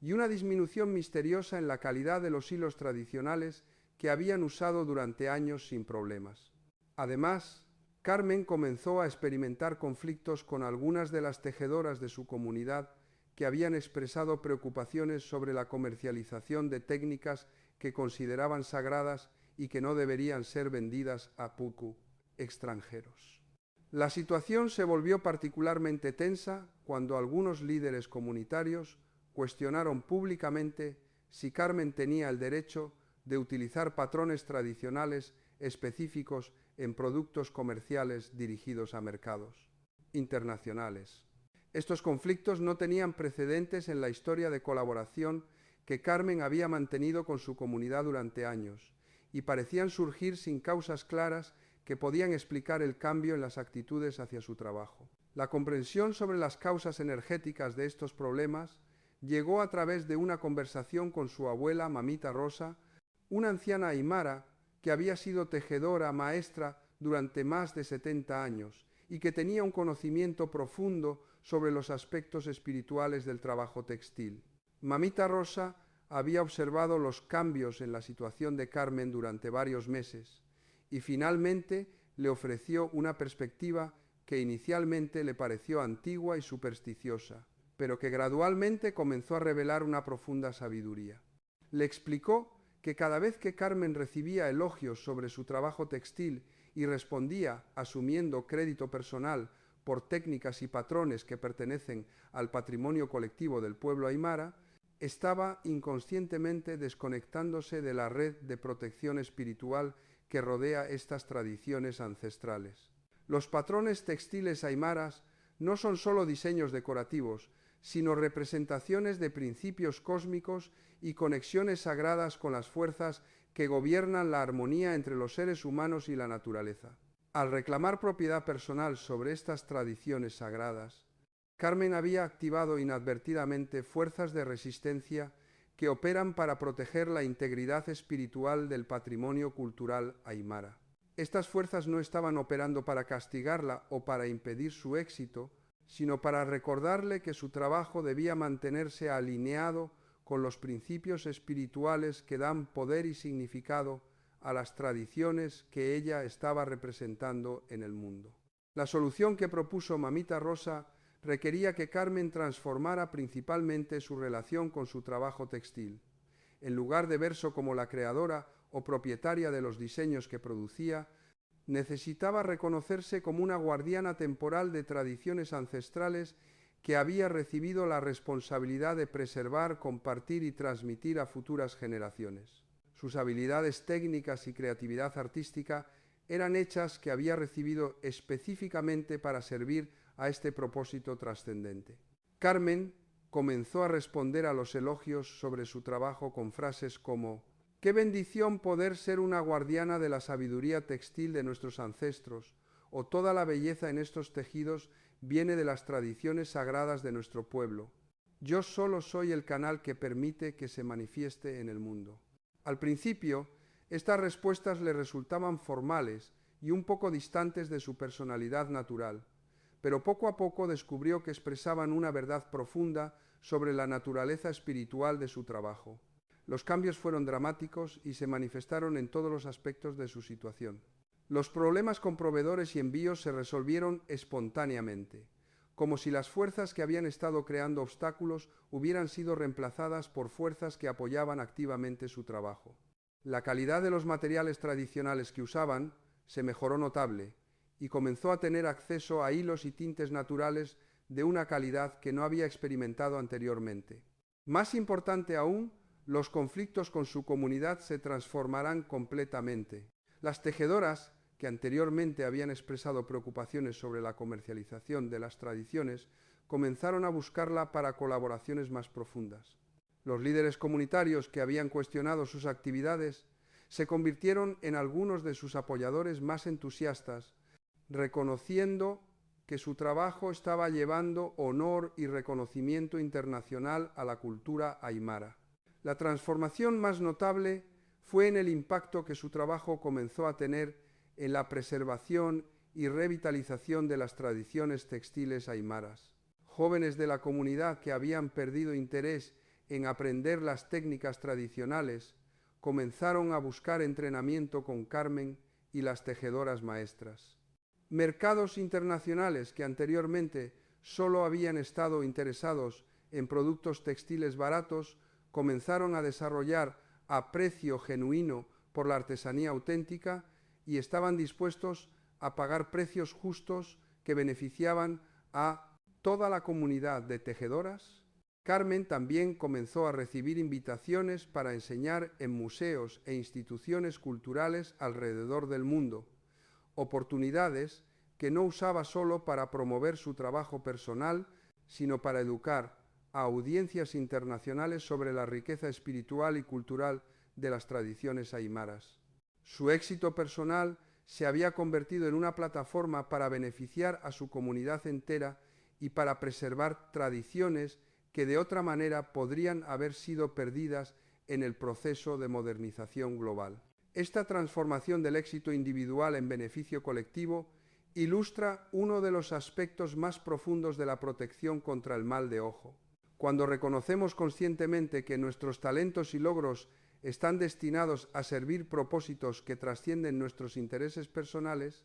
y una disminución misteriosa en la calidad de los hilos tradicionales que habían usado durante años sin problemas. Además, Carmen comenzó a experimentar conflictos con algunas de las tejedoras de su comunidad que habían expresado preocupaciones sobre la comercialización de técnicas que consideraban sagradas y que no deberían ser vendidas a extranjeros. La situación se volvió particularmente tensa cuando algunos líderes comunitarios cuestionaron públicamente si Carmen tenía el derecho de utilizar patrones tradicionales específicos en productos comerciales dirigidos a mercados internacionales. Estos conflictos no tenían precedentes en la historia de colaboración que Carmen había mantenido con su comunidad durante años y parecían surgir sin causas claras que podían explicar el cambio en las actitudes hacia su trabajo. La comprensión sobre las causas energéticas de estos problemas llegó a través de una conversación con su abuela Mamita Rosa, una anciana aimara que había sido tejedora maestra durante más de 70 años y que tenía un conocimiento profundo sobre los aspectos espirituales del trabajo textil. Mamita Rosa había observado los cambios en la situación de Carmen durante varios meses y finalmente le ofreció una perspectiva que inicialmente le pareció antigua y supersticiosa, pero que gradualmente comenzó a revelar una profunda sabiduría. Le explicó que cada vez que Carmen recibía elogios sobre su trabajo textil y respondía asumiendo crédito personal por técnicas y patrones que pertenecen al patrimonio colectivo del pueblo aimara, estaba inconscientemente desconectándose de la red de protección espiritual que rodea estas tradiciones ancestrales. Los patrones textiles aimaras no son sólo diseños decorativos, sino representaciones de principios cósmicos y conexiones sagradas con las fuerzas que gobiernan la armonía entre los seres humanos y la naturaleza. Al reclamar propiedad personal sobre estas tradiciones sagradas, Carmen había activado inadvertidamente fuerzas de resistencia que operan para proteger la integridad espiritual del patrimonio cultural aimara. Estas fuerzas no estaban operando para castigarla o para impedir su éxito, sino para recordarle que su trabajo debía mantenerse alineado con los principios espirituales que dan poder y significado a las tradiciones que ella estaba representando en el mundo. La solución que propuso Mamita Rosa requería que Carmen transformara principalmente su relación con su trabajo textil. En lugar de verse como la creadora o propietaria de los diseños que producía, necesitaba reconocerse como una guardiana temporal de tradiciones ancestrales que había recibido la responsabilidad de preservar, compartir y transmitir a futuras generaciones. Sus habilidades técnicas y creatividad artística eran hechas que había recibido específicamente para servir a este propósito trascendente. Carmen comenzó a responder a los elogios sobre su trabajo con frases como: «Qué bendición poder ser una guardiana de la sabiduría textil de nuestros ancestros», o «Toda la belleza en estos tejidos viene de las tradiciones sagradas de nuestro pueblo. Yo solo soy el canal que permite que se manifieste en el mundo». Al principio, estas respuestas le resultaban formales y un poco distantes de su personalidad natural, pero poco a poco descubrió que expresaban una verdad profunda sobre la naturaleza espiritual de su trabajo. Los cambios fueron dramáticos y se manifestaron en todos los aspectos de su situación. Los problemas con proveedores y envíos se resolvieron espontáneamente, como si las fuerzas que habían estado creando obstáculos hubieran sido reemplazadas por fuerzas que apoyaban activamente su trabajo. La calidad de los materiales tradicionales que usaban se mejoró notable y comenzó a tener acceso a hilos y tintes naturales de una calidad que no había experimentado anteriormente. Más importante aún, los conflictos con su comunidad se transformarán completamente. Las tejedoras, que anteriormente habían expresado preocupaciones sobre la comercialización de las tradiciones, comenzaron a buscarla para colaboraciones más profundas. Los líderes comunitarios que habían cuestionado sus actividades se convirtieron en algunos de sus apoyadores más entusiastas, reconociendo que su trabajo estaba llevando honor y reconocimiento internacional a la cultura aimara. La transformación más notable fue en el impacto que su trabajo comenzó a tener en la preservación y revitalización de las tradiciones textiles aimaras. Jóvenes de la comunidad que habían perdido interés en aprender las técnicas tradicionales comenzaron a buscar entrenamiento con Carmen y las tejedoras maestras. Mercados internacionales que anteriormente solo habían estado interesados en productos textiles baratos comenzaron a desarrollar aprecio genuino por la artesanía auténtica y estaban dispuestos a pagar precios justos que beneficiaban a toda la comunidad de tejedoras. Carmen también comenzó a recibir invitaciones para enseñar en museos e instituciones culturales alrededor del mundo, oportunidades que no usaba solo para promover su trabajo personal, sino para educar a audiencias internacionales sobre la riqueza espiritual y cultural de las tradiciones aimaras. Su éxito personal se había convertido en una plataforma para beneficiar a su comunidad entera y para preservar tradiciones que de otra manera podrían haber sido perdidas en el proceso de modernización global. Esta transformación del éxito individual en beneficio colectivo ilustra uno de los aspectos más profundos de la protección contra el mal de ojo. Cuando reconocemos conscientemente que nuestros talentos y logros están destinados a servir propósitos que trascienden nuestros intereses personales,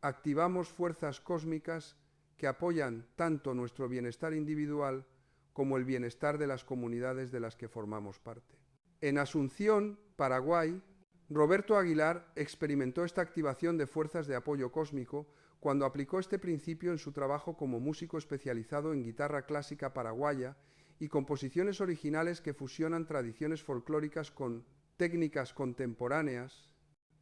activamos fuerzas cósmicas que apoyan tanto nuestro bienestar individual como el bienestar de las comunidades de las que formamos parte. En Asunción, Paraguay, Roberto Aguilar experimentó esta activación de fuerzas de apoyo cósmico cuando aplicó este principio en su trabajo como músico especializado en guitarra clásica paraguaya y composiciones originales que fusionan tradiciones folclóricas con técnicas contemporáneas.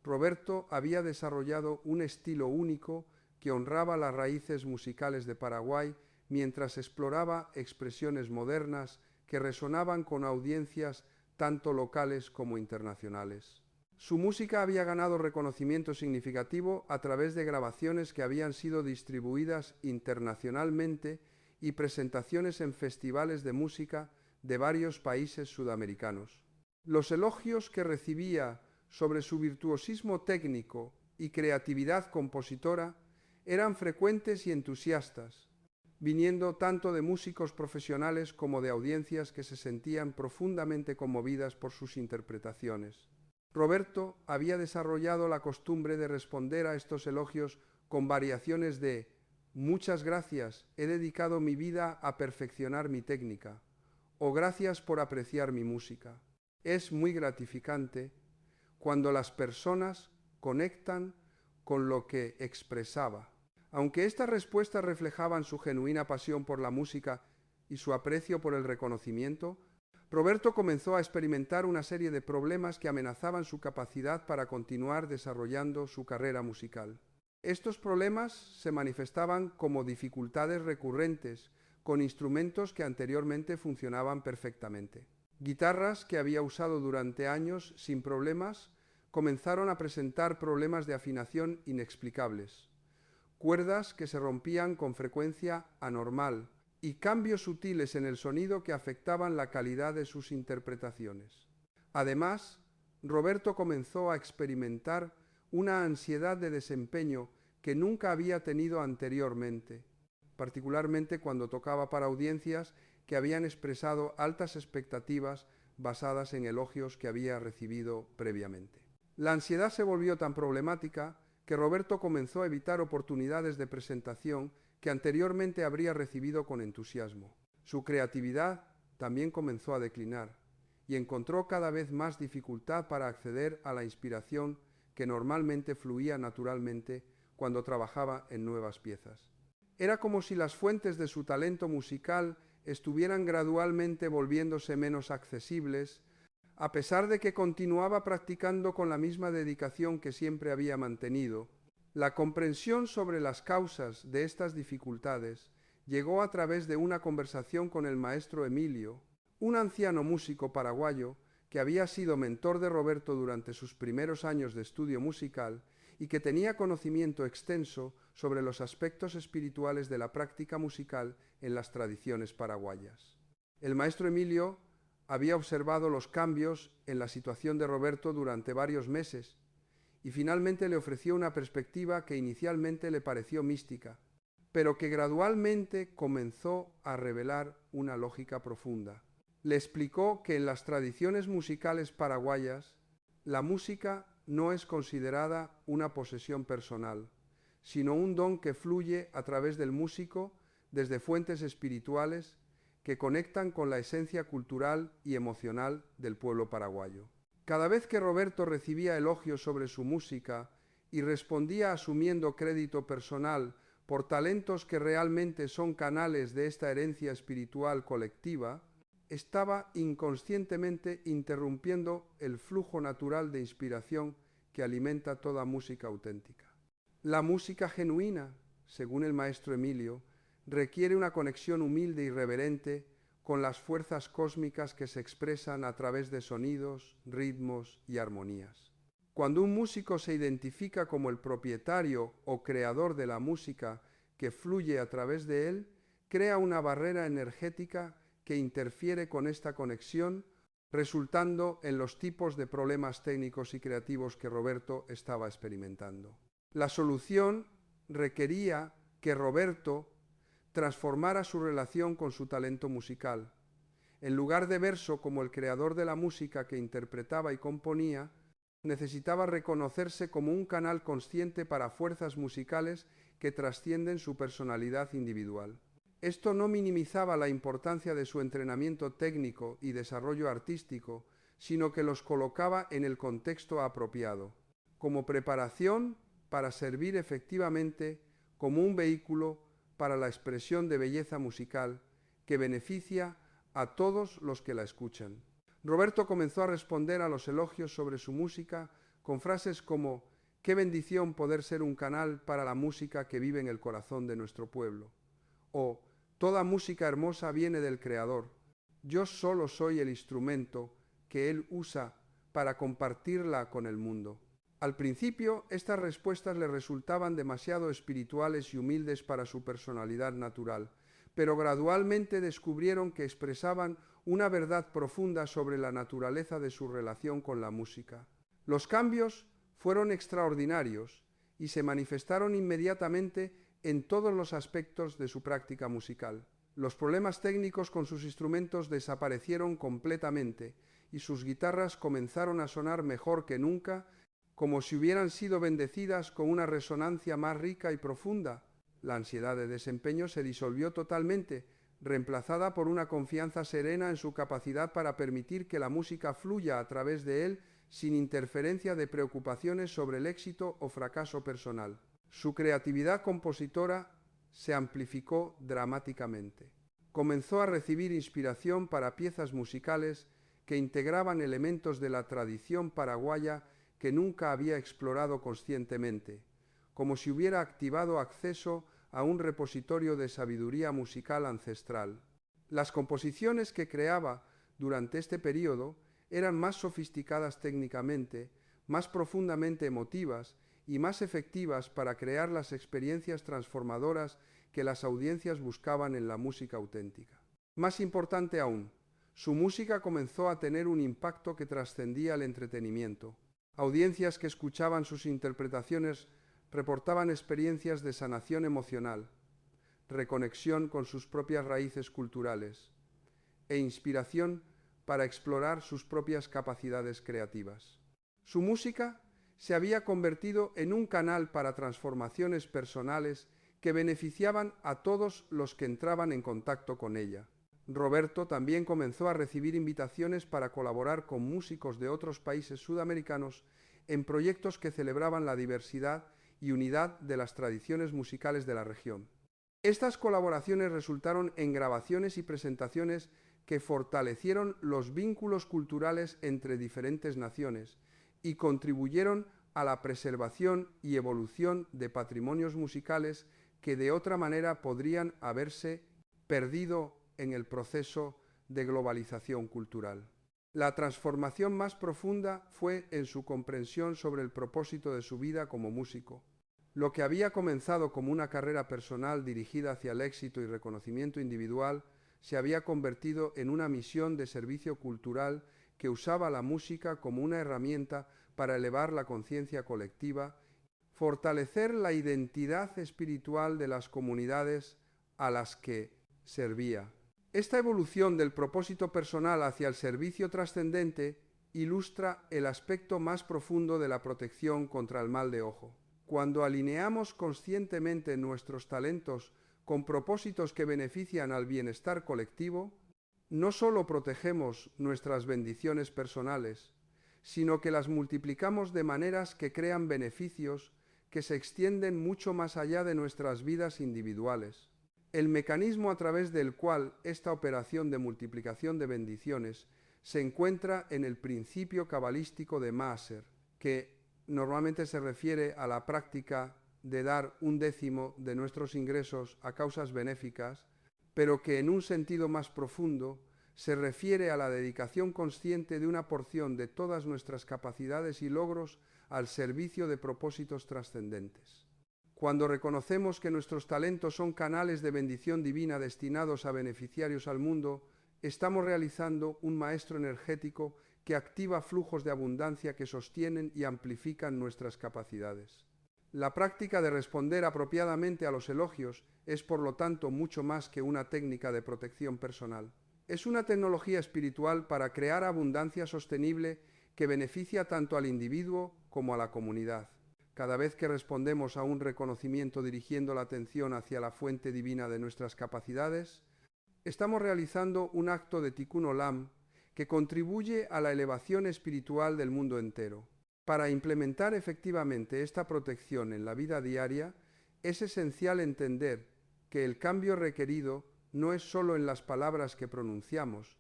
Roberto había desarrollado un estilo único que honraba las raíces musicales de Paraguay mientras exploraba expresiones modernas que resonaban con audiencias tanto locales como internacionales. Su música había ganado reconocimiento significativo a través de grabaciones que habían sido distribuidas internacionalmente y presentaciones en festivales de música de varios países sudamericanos. Los elogios que recibía sobre su virtuosismo técnico y creatividad compositora eran frecuentes y entusiastas, viniendo tanto de músicos profesionales como de audiencias que se sentían profundamente conmovidas por sus interpretaciones. Roberto había desarrollado la costumbre de responder a estos elogios con variaciones de «Muchas gracias, he dedicado mi vida a perfeccionar mi técnica» o «Gracias por apreciar mi música». Es muy gratificante cuando las personas conectan con lo que expresaba. Aunque estas respuestas reflejaban su genuina pasión por la música y su aprecio por el reconocimiento, Roberto comenzó a experimentar una serie de problemas que amenazaban su capacidad para continuar desarrollando su carrera musical. Estos problemas se manifestaban como dificultades recurrentes con instrumentos que anteriormente funcionaban perfectamente. Guitarras que había usado durante años sin problemas comenzaron a presentar problemas de afinación inexplicables, cuerdas que se rompían con frecuencia anormal y cambios sutiles en el sonido que afectaban la calidad de sus interpretaciones. Además, Roberto comenzó a experimentar una ansiedad de desempeño que nunca había tenido anteriormente, particularmente cuando tocaba para audiencias que habían expresado altas expectativas basadas en elogios que había recibido previamente. La ansiedad se volvió tan problemática que Roberto comenzó a evitar oportunidades de presentación que anteriormente habría recibido con entusiasmo. Su creatividad también comenzó a declinar y encontró cada vez más dificultad para acceder a la inspiración que normalmente fluía naturalmente cuando trabajaba en nuevas piezas. Era como si las fuentes de su talento musical estuvieran gradualmente volviéndose menos accesibles, a pesar de que continuaba practicando con la misma dedicación que siempre había mantenido. La comprensión sobre las causas de estas dificultades llegó a través de una conversación con el maestro Emilio, un anciano músico paraguayo que había sido mentor de Roberto durante sus primeros años de estudio musical y que tenía conocimiento extenso sobre los aspectos espirituales de la práctica musical en las tradiciones paraguayas. El maestro Emilio había observado los cambios en la situación de Roberto durante varios meses y finalmente le ofreció una perspectiva que inicialmente le pareció mística, pero que gradualmente comenzó a revelar una lógica profunda. Le explicó que en las tradiciones musicales paraguayas la música no es considerada una posesión personal, sino un don que fluye a través del músico desde fuentes espirituales que conectan con la esencia cultural y emocional del pueblo paraguayo. Cada vez que Roberto recibía elogios sobre su música y respondía asumiendo crédito personal por talentos que realmente son canales de esta herencia espiritual colectiva, estaba inconscientemente interrumpiendo el flujo natural de inspiración que alimenta toda música auténtica. La música genuina, según el maestro Emilio, requiere una conexión humilde y reverente con las fuerzas cósmicas que se expresan a través de sonidos, ritmos y armonías. Cuando un músico se identifica como el propietario o creador de la música que fluye a través de él, crea una barrera energética que interfiere con esta conexión, resultando en los tipos de problemas técnicos y creativos que Roberto estaba experimentando. La solución requería que Roberto transformara su relación con su talento musical. En lugar de verso como el creador de la música que interpretaba y componía, necesitaba reconocerse como un canal consciente para fuerzas musicales que trascienden su personalidad individual. Esto no minimizaba la importancia de su entrenamiento técnico y desarrollo artístico, sino que los colocaba en el contexto apropiado, como preparación para servir efectivamente como un vehículo para la expresión de belleza musical que beneficia a todos los que la escuchan. Roberto comenzó a responder a los elogios sobre su música con frases como «Qué bendición poder ser un canal para la música que vive en el corazón de nuestro pueblo» o «Toda música hermosa viene del Creador. Yo solo soy el instrumento que Él usa para compartirla con el mundo». Al principio, estas respuestas le resultaban demasiado espirituales y humildes para su personalidad natural, pero gradualmente descubrieron que expresaban una verdad profunda sobre la naturaleza de su relación con la música. Los cambios fueron extraordinarios y se manifestaron inmediatamente en todos los aspectos de su práctica musical. Los problemas técnicos con sus instrumentos desaparecieron completamente y sus guitarras comenzaron a sonar mejor que nunca, como si hubieran sido bendecidas con una resonancia más rica y profunda. La ansiedad de desempeño se disolvió totalmente, reemplazada por una confianza serena en su capacidad para permitir que la música fluya a través de él sin interferencia de preocupaciones sobre el éxito o fracaso personal. Su creatividad compositora se amplificó dramáticamente. Comenzó a recibir inspiración para piezas musicales que integraban elementos de la tradición paraguaya que nunca había explorado conscientemente, como si hubiera activado acceso a un repositorio de sabiduría musical ancestral. Las composiciones que creaba durante este período eran más sofisticadas técnicamente, más profundamente emotivas y más efectivas para crear las experiencias transformadoras que las audiencias buscaban en la música auténtica. Más importante aún, su música comenzó a tener un impacto que trascendía el entretenimiento. Audiencias que escuchaban sus interpretaciones reportaban experiencias de sanación emocional, reconexión con sus propias raíces culturales e inspiración para explorar sus propias capacidades creativas. Su música se había convertido en un canal para transformaciones personales que beneficiaban a todos los que entraban en contacto con ella. Roberto también comenzó a recibir invitaciones para colaborar con músicos de otros países sudamericanos en proyectos que celebraban la diversidad y unidad de las tradiciones musicales de la región. Estas colaboraciones resultaron en grabaciones y presentaciones que fortalecieron los vínculos culturales entre diferentes naciones y contribuyeron a la preservación y evolución de patrimonios musicales que de otra manera podrían haberse perdido en el proceso de globalización cultural. La transformación más profunda fue en su comprensión sobre el propósito de su vida como músico. Lo que había comenzado como una carrera personal dirigida hacia el éxito y reconocimiento individual se había convertido en una misión de servicio cultural que usaba la música como una herramienta para elevar la conciencia colectiva, fortalecer la identidad espiritual de las comunidades a las que servía. Esta evolución del propósito personal hacia el servicio trascendente ilustra el aspecto más profundo de la protección contra el mal de ojo. Cuando alineamos conscientemente nuestros talentos con propósitos que benefician al bienestar colectivo, no solo protegemos nuestras bendiciones personales, sino que las multiplicamos de maneras que crean beneficios que se extienden mucho más allá de nuestras vidas individuales. El mecanismo a través del cual esta operación de multiplicación de bendiciones se encuentra en el principio cabalístico de Maaser, que normalmente se refiere a la práctica de dar 1/10 de nuestros ingresos a causas benéficas, pero que en un sentido más profundo se refiere a la dedicación consciente de una porción de todas nuestras capacidades y logros al servicio de propósitos trascendentes. Cuando reconocemos que nuestros talentos son canales de bendición divina destinados a beneficiarios al mundo, estamos realizando un maestro energético que activa flujos de abundancia que sostienen y amplifican nuestras capacidades. La práctica de responder apropiadamente a los elogios es, por lo tanto, mucho más que una técnica de protección personal. Es una tecnología espiritual para crear abundancia sostenible que beneficia tanto al individuo como a la comunidad. Cada vez que respondemos a un reconocimiento dirigiendo la atención hacia la fuente divina de nuestras capacidades, estamos realizando un acto de Tikkun Olam que contribuye a la elevación espiritual del mundo entero. Para implementar efectivamente esta protección en la vida diaria, es esencial entender que el cambio requerido no es sólo en las palabras que pronunciamos,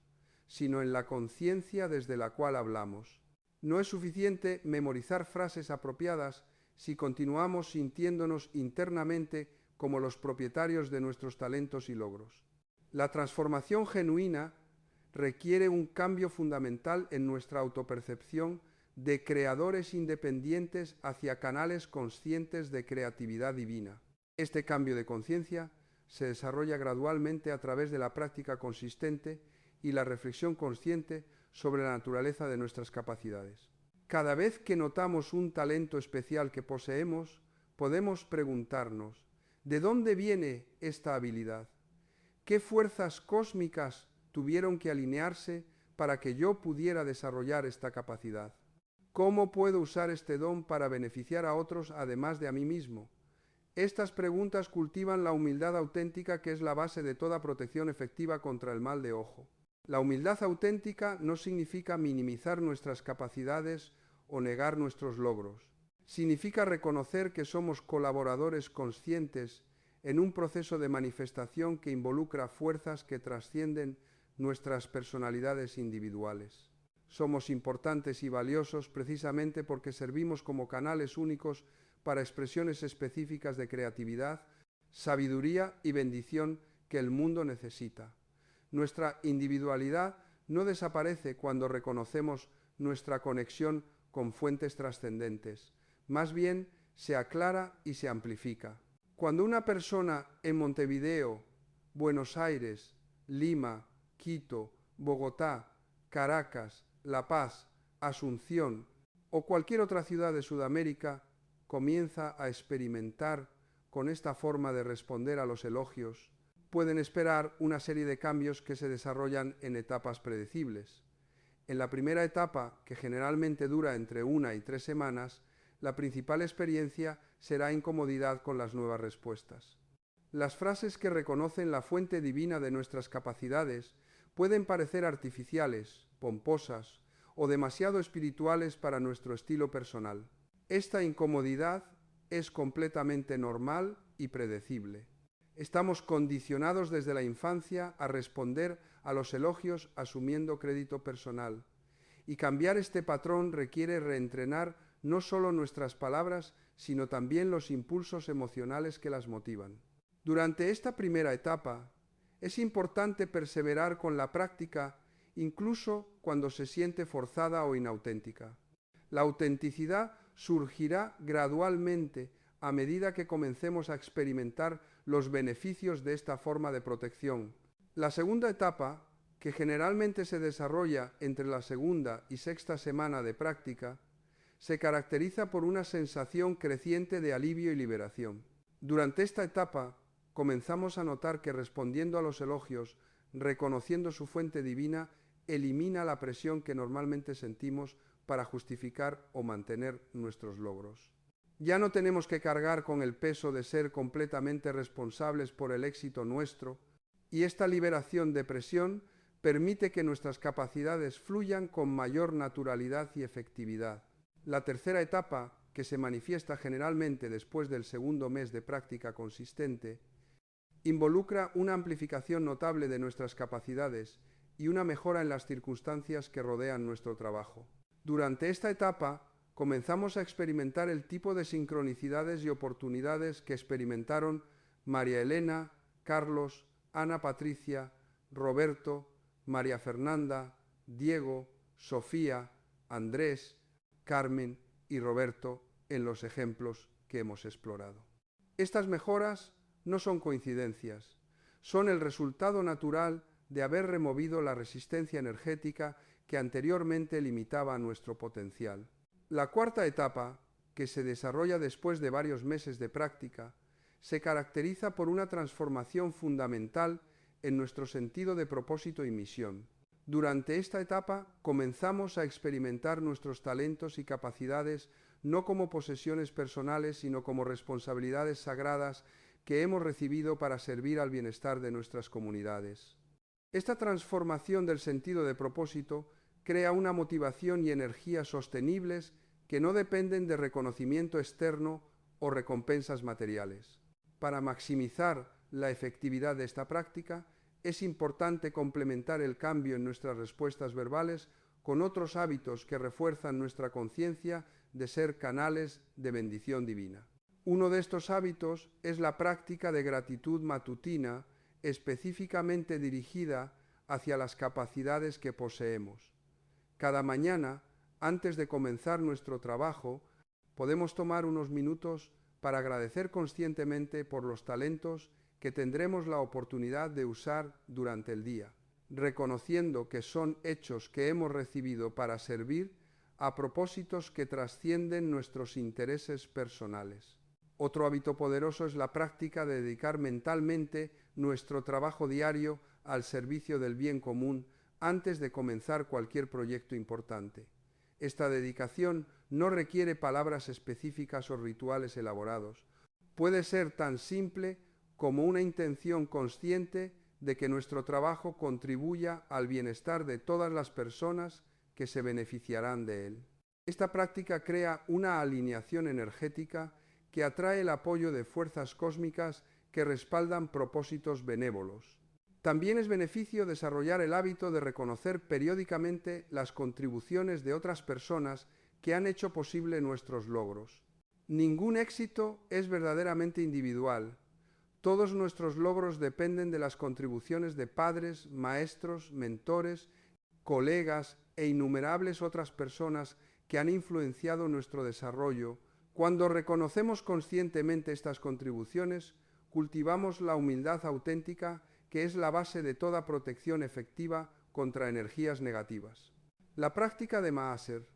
sino en la conciencia desde la cual hablamos. No es suficiente memorizar frases apropiadas si continuamos sintiéndonos internamente como los propietarios de nuestros talentos y logros. La transformación genuina requiere un cambio fundamental en nuestra autopercepción de creadores independientes hacia canales conscientes de creatividad divina. Este cambio de conciencia se desarrolla gradualmente a través de la práctica consistente y la reflexión consciente sobre la naturaleza de nuestras capacidades. Cada vez que notamos un talento especial que poseemos, podemos preguntarnos, ¿de dónde viene esta habilidad? ¿Qué fuerzas cósmicas tuvieron que alinearse para que yo pudiera desarrollar esta capacidad? ¿Cómo puedo usar este don para beneficiar a otros además de a mí mismo? Estas preguntas cultivan la humildad auténtica, que es la base de toda protección efectiva contra el mal de ojo. La humildad auténtica no significa minimizar nuestras capacidades o negar nuestros logros. Significa reconocer que somos colaboradores conscientes en un proceso de manifestación que involucra fuerzas que trascienden nuestras personalidades individuales. Somos importantes y valiosos precisamente porque servimos como canales únicos para expresiones específicas de creatividad, sabiduría y bendición que el mundo necesita. Nuestra individualidad no desaparece cuando reconocemos nuestra conexión con fuentes trascendentes, más bien se aclara y se amplifica. Cuando una persona en Montevideo, Buenos Aires, Lima, Quito, Bogotá, Caracas, La Paz, Asunción o cualquier otra ciudad de Sudamérica comienza a experimentar con esta forma de responder a los elogios, pueden esperar una serie de cambios que se desarrollan en etapas predecibles. En la primera etapa, que generalmente dura entre 1 y 3 semanas, la principal experiencia será incomodidad con las nuevas respuestas. Las frases que reconocen la fuente divina de nuestras capacidades pueden parecer artificiales, pomposas o demasiado espirituales para nuestro estilo personal. Esta incomodidad es completamente normal y predecible. Estamos condicionados desde la infancia a responder a los elogios asumiendo crédito personal, y cambiar este patrón requiere reentrenar no solo nuestras palabras, sino también los impulsos emocionales que las motivan. Durante esta primera etapa, es importante perseverar con la práctica, incluso cuando se siente forzada o inauténtica. La autenticidad surgirá gradualmente a medida que comencemos a experimentar los beneficios de esta forma de protección. La segunda etapa, que generalmente se desarrolla entre la segunda y sexta semana de práctica, se caracteriza por una sensación creciente de alivio y liberación. Durante esta etapa, comenzamos a notar que respondiendo a los elogios, reconociendo su fuente divina, elimina la presión que normalmente sentimos para justificar o mantener nuestros logros. Ya no tenemos que cargar con el peso de ser completamente responsables por el éxito nuestro, y esta liberación de presión permite que nuestras capacidades fluyan con mayor naturalidad y efectividad. La tercera etapa, que se manifiesta generalmente después del segundo mes de práctica consistente, involucra una amplificación notable de nuestras capacidades y una mejora en las circunstancias que rodean nuestro trabajo. Durante esta etapa, comenzamos a experimentar el tipo de sincronicidades y oportunidades que experimentaron María Elena, Carlos, Ana Patricia, Roberto, María Fernanda, Diego, Sofía, Andrés, Carmen y Roberto en los ejemplos que hemos explorado. Estas mejoras no son coincidencias, son el resultado natural de haber removido la resistencia energética que anteriormente limitaba nuestro potencial. La cuarta etapa, que se desarrolla después de varios meses de práctica, se caracteriza por una transformación fundamental en nuestro sentido de propósito y misión. Durante esta etapa comenzamos a experimentar nuestros talentos y capacidades no como posesiones personales, sino como responsabilidades sagradas que hemos recibido para servir al bienestar de nuestras comunidades. Esta transformación del sentido de propósito crea una motivación y energía sostenibles que no dependen de reconocimiento externo o recompensas materiales. Para maximizar la efectividad de esta práctica, es importante complementar el cambio en nuestras respuestas verbales con otros hábitos que refuerzan nuestra conciencia de ser canales de bendición divina. Uno de estos hábitos es la práctica de gratitud matutina específicamente dirigida hacia las capacidades que poseemos. Cada mañana, antes de comenzar nuestro trabajo, podemos tomar unos minutos para agradecer conscientemente por los talentos que tendremos la oportunidad de usar durante el día, reconociendo que son hechos que hemos recibido para servir a propósitos que trascienden nuestros intereses personales. Otro hábito poderoso es la práctica de dedicar mentalmente nuestro trabajo diario al servicio del bien común antes de comenzar cualquier proyecto importante. Esta dedicación no requiere palabras específicas o rituales elaborados. Puede ser tan simple como una intención consciente de que nuestro trabajo contribuya al bienestar de todas las personas que se beneficiarán de él. Esta práctica crea una alineación energética que atrae el apoyo de fuerzas cósmicas que respaldan propósitos benévolos. También es beneficio desarrollar el hábito de reconocer periódicamente las contribuciones de otras personas que han hecho posible nuestros logros. Ningún éxito es verdaderamente individual. Todos nuestros logros dependen de las contribuciones de padres, maestros, mentores, colegas e innumerables otras personas que han influenciado nuestro desarrollo. Cuando reconocemos conscientemente estas contribuciones, cultivamos la humildad auténtica que es la base de toda protección efectiva contra energías negativas. La práctica de Maaser,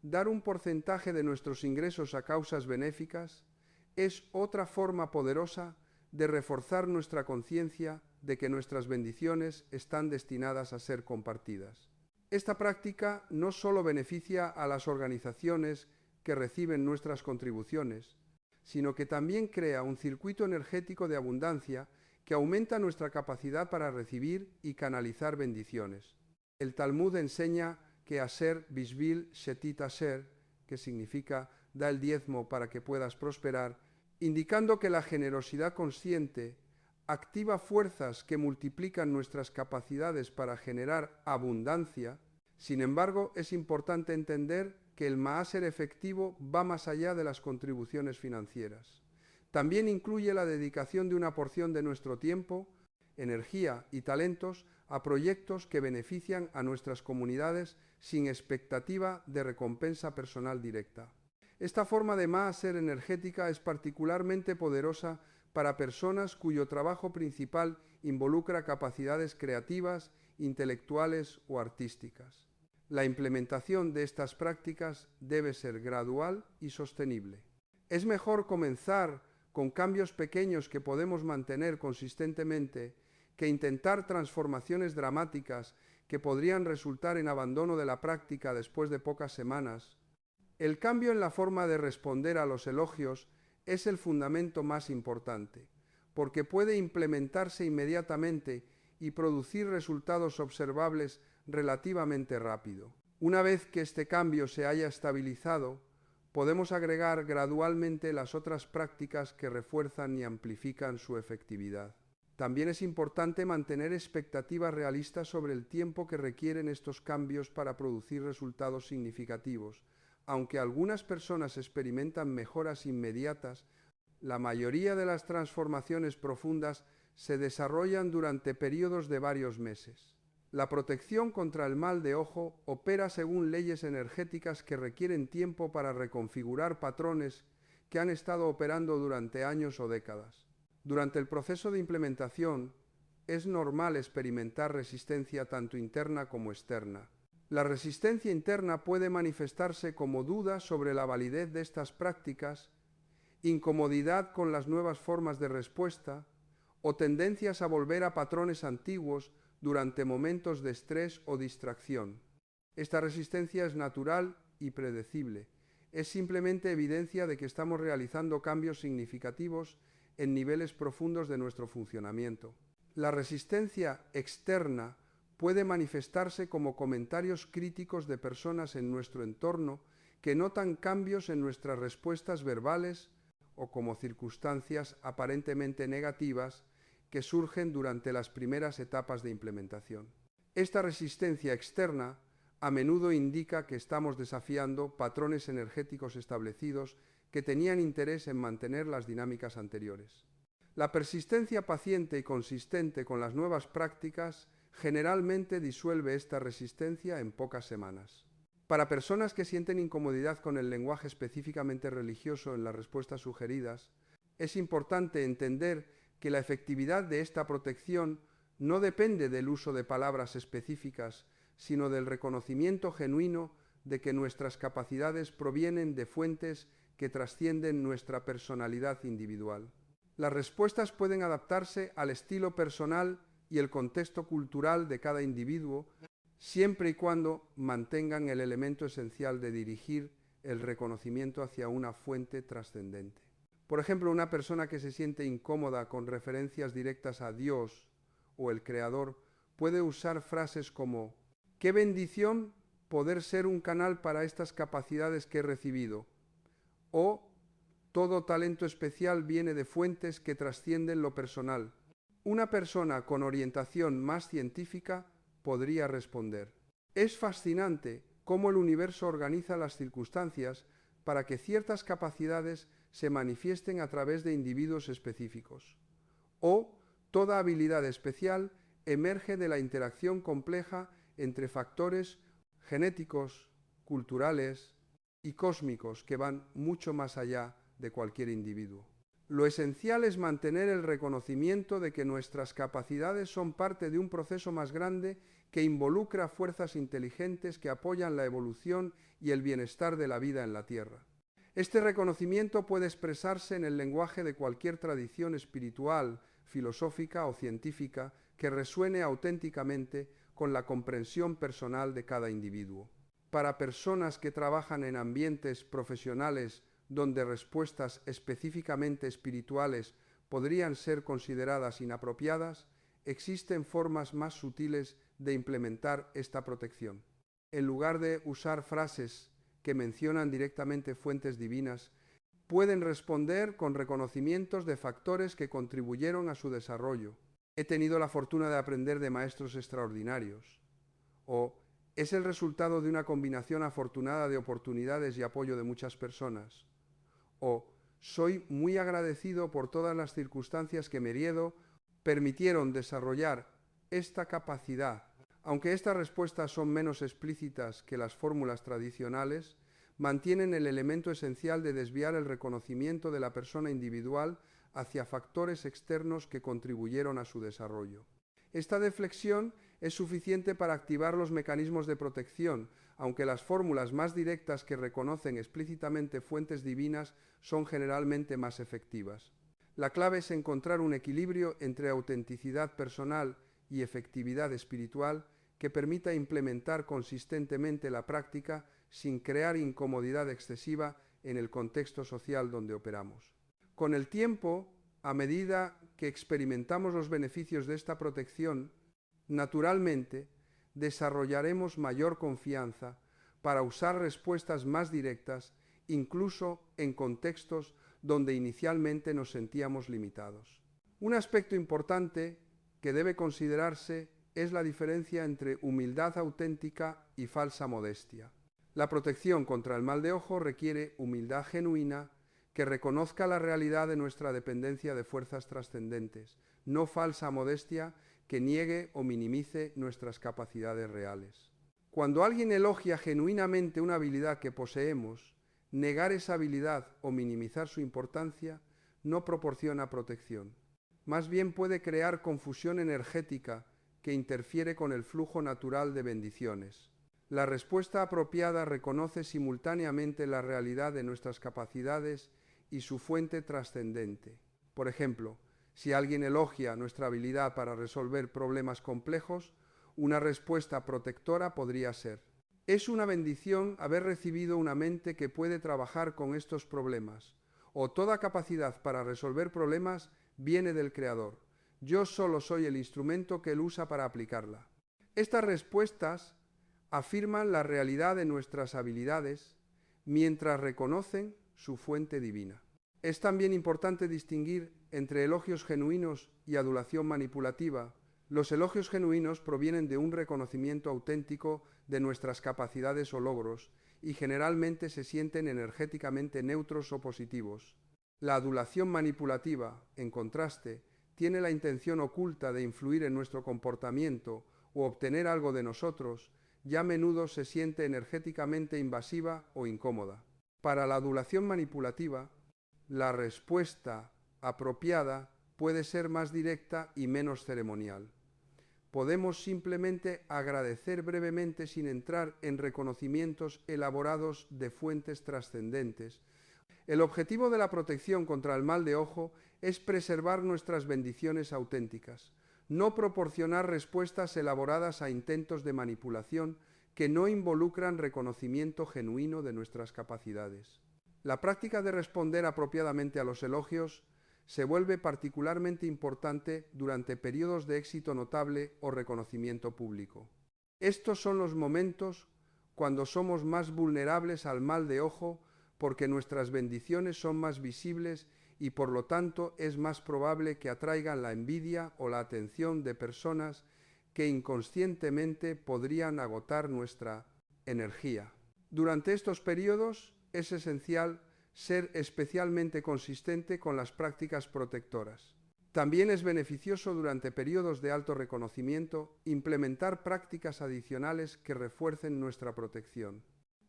dar un porcentaje de nuestros ingresos a causas benéficas, es otra forma poderosa de reforzar nuestra conciencia de que nuestras bendiciones están destinadas a ser compartidas. Esta práctica no solo beneficia a las organizaciones que reciben nuestras contribuciones, sino que también crea un circuito energético de abundancia que aumenta nuestra capacidad para recibir y canalizar bendiciones. El Talmud enseña que Asher Bishvil Shetit Asher, que significa da el diezmo para que puedas prosperar, indicando que la generosidad consciente activa fuerzas que multiplican nuestras capacidades para generar abundancia. Sin embargo, es importante entender que el Maaser efectivo va más allá de las contribuciones financieras. También incluye la dedicación de una porción de nuestro tiempo, energía y talentos a proyectos que benefician a nuestras comunidades sin expectativa de recompensa personal directa. Esta forma de Maaser energética es particularmente poderosa para personas cuyo trabajo principal involucra capacidades creativas, intelectuales o artísticas. La implementación de estas prácticas debe ser gradual y sostenible. Es mejor comenzar con cambios pequeños que podemos mantener consistentemente que intentar transformaciones dramáticas que podrían resultar en abandono de la práctica después de pocas semanas. El cambio en la forma de responder a los elogios es el fundamento más importante, porque puede implementarse inmediatamente y producir resultados observables relativamente rápido. Una vez que este cambio se haya estabilizado, podemos agregar gradualmente las otras prácticas que refuerzan y amplifican su efectividad. También es importante mantener expectativas realistas sobre el tiempo que requieren estos cambios para producir resultados significativos. Aunque algunas personas experimentan mejoras inmediatas, la mayoría de las transformaciones profundas se desarrollan durante periodos de varios meses. La protección contra el mal de ojo opera según leyes energéticas que requieren tiempo para reconfigurar patrones que han estado operando durante años o décadas. Durante el proceso de implementación, es normal experimentar resistencia tanto interna como externa. La resistencia interna puede manifestarse como duda sobre la validez de estas prácticas, incomodidad con las nuevas formas de respuesta o tendencias a volver a patrones antiguos durante momentos de estrés o distracción. Esta resistencia es natural y predecible. Es simplemente evidencia de que estamos realizando cambios significativos en niveles profundos de nuestro funcionamiento. La resistencia externa puede manifestarse como comentarios críticos de personas en nuestro entorno que notan cambios en nuestras respuestas verbales o como circunstancias aparentemente negativas que surgen durante las primeras etapas de implementación. Esta resistencia externa a menudo indica que estamos desafiando patrones energéticos establecidos que tenían interés en mantener las dinámicas anteriores. La persistencia paciente y consistente con las nuevas prácticas generalmente disuelve esta resistencia en pocas semanas. Para personas que sienten incomodidad con el lenguaje específicamente religioso en las respuestas sugeridas, es importante entender que la efectividad de esta protección no depende del uso de palabras específicas, sino del reconocimiento genuino de que nuestras capacidades provienen de fuentes que trascienden nuestra personalidad individual. Las respuestas pueden adaptarse al estilo personal y el contexto cultural de cada individuo, siempre y cuando mantengan el elemento esencial de dirigir el reconocimiento hacia una fuente trascendente. Por ejemplo, una persona que se siente incómoda con referencias directas a Dios o el Creador puede usar frases como «¡Qué bendición poder ser un canal para estas capacidades que he recibido!» o «Todo talento especial viene de fuentes que trascienden lo personal». Una persona con orientación más científica podría responder: «Es fascinante cómo el universo organiza las circunstancias para que ciertas capacidades se manifiesten a través de individuos específicos». O «Toda habilidad especial emerge de la interacción compleja entre factores genéticos, culturales y cósmicos que van mucho más allá de cualquier individuo». Lo esencial es mantener el reconocimiento de que nuestras capacidades son parte de un proceso más grande que involucra fuerzas inteligentes que apoyan la evolución y el bienestar de la vida en la Tierra. Este reconocimiento puede expresarse en el lenguaje de cualquier tradición espiritual, filosófica o científica que resuene auténticamente con la comprensión personal de cada individuo. Para personas que trabajan en ambientes profesionales donde respuestas específicamente espirituales podrían ser consideradas inapropiadas, existen formas más sutiles de implementar esta protección. En lugar de usar frases que mencionan directamente fuentes divinas, pueden responder con reconocimientos de factores que contribuyeron a su desarrollo. «He tenido la fortuna de aprender de maestros extraordinarios». O «Es el resultado de una combinación afortunada de oportunidades y apoyo de muchas personas». O «Soy muy agradecido por todas las circunstancias que me permitieron desarrollar esta capacidad». Aunque estas respuestas son menos explícitas que las fórmulas tradicionales, mantienen el elemento esencial de desviar el reconocimiento de la persona individual hacia factores externos que contribuyeron a su desarrollo. Esta deflexión es suficiente para activar los mecanismos de protección, aunque las fórmulas más directas que reconocen explícitamente fuentes divinas son generalmente más efectivas. La clave es encontrar un equilibrio entre autenticidad personal y efectividad espiritual que permita implementar consistentemente la práctica sin crear incomodidad excesiva en el contexto social donde operamos. Con el tiempo, a medida que experimentamos los beneficios de esta protección, naturalmente desarrollaremos mayor confianza para usar respuestas más directas, incluso en contextos donde inicialmente nos sentíamos limitados. Un aspecto importante que debe considerarse es la diferencia entre humildad auténtica y falsa modestia. La protección contra el mal de ojo requiere humildad genuina que reconozca la realidad de nuestra dependencia de fuerzas trascendentes, no falsa modestia que niegue o minimice nuestras capacidades reales. Cuando alguien elogia genuinamente una habilidad que poseemos, negar esa habilidad o minimizar su importancia no proporciona protección. Más bien puede crear confusión energética que interfiere con el flujo natural de bendiciones. La respuesta apropiada reconoce simultáneamente la realidad de nuestras capacidades y su fuente trascendente. Por ejemplo, si alguien elogia nuestra habilidad para resolver problemas complejos, una respuesta protectora podría ser: es una bendición haber recibido una mente que puede trabajar con estos problemas, o toda capacidad para resolver problemas viene del Creador. Yo solo soy el instrumento que Él usa para aplicarla. Estas respuestas afirman la realidad de nuestras habilidades mientras reconocen su fuente divina. Es también importante distinguir entre elogios genuinos y adulación manipulativa. Los elogios genuinos provienen de un reconocimiento auténtico de nuestras capacidades o logros y generalmente se sienten energéticamente neutros o positivos. La adulación manipulativa, en contraste, tiene la intención oculta de influir en nuestro comportamiento o obtener algo de nosotros, y a menudo se siente energéticamente invasiva o incómoda. Para la adulación manipulativa, la respuesta apropiada puede ser más directa y menos ceremonial. Podemos simplemente agradecer brevemente sin entrar en reconocimientos elaborados de fuentes trascendentes. El objetivo de la protección contra el mal de ojo es preservar nuestras bendiciones auténticas, no proporcionar respuestas elaboradas a intentos de manipulación que no involucran reconocimiento genuino de nuestras capacidades. La práctica de responder apropiadamente a los elogios se vuelve particularmente importante durante periodos de éxito notable o reconocimiento público. Estos son los momentos cuando somos más vulnerables al mal de ojo porque nuestras bendiciones son más visibles y por lo tanto es más probable que atraigan la envidia o la atención de personas que inconscientemente podrían agotar nuestra energía. Durante estos periodos es esencial ser especialmente consistente con las prácticas protectoras. También es beneficioso durante periodos de alto reconocimiento implementar prácticas adicionales que refuercen nuestra protección.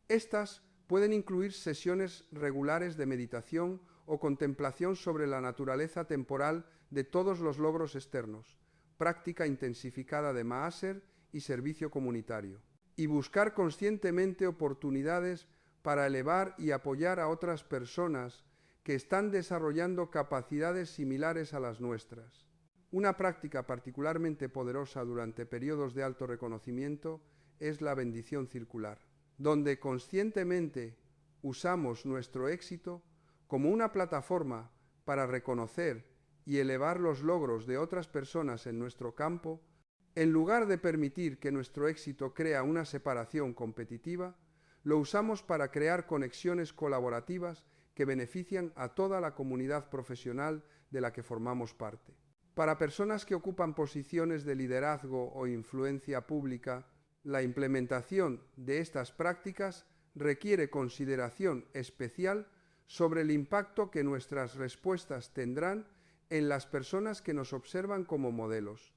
Estas pueden incluir sesiones regulares de meditación o contemplación sobre la naturaleza temporal de todos los logros externos, práctica intensificada de Maaser y servicio comunitario, y buscar conscientemente oportunidades para elevar y apoyar a otras personas que están desarrollando capacidades similares a las nuestras. Una práctica particularmente poderosa durante periodos de alto reconocimiento es la bendición circular, donde conscientemente usamos nuestro éxito como una plataforma para reconocer y elevar los logros de otras personas en nuestro campo, en lugar de permitir que nuestro éxito crea una separación competitiva, lo usamos para crear conexiones colaborativas que benefician a toda la comunidad profesional de la que formamos parte. Para personas que ocupan posiciones de liderazgo o influencia pública, la implementación de estas prácticas requiere consideración especial sobre el impacto que nuestras respuestas tendrán en las personas que nos observan como modelos.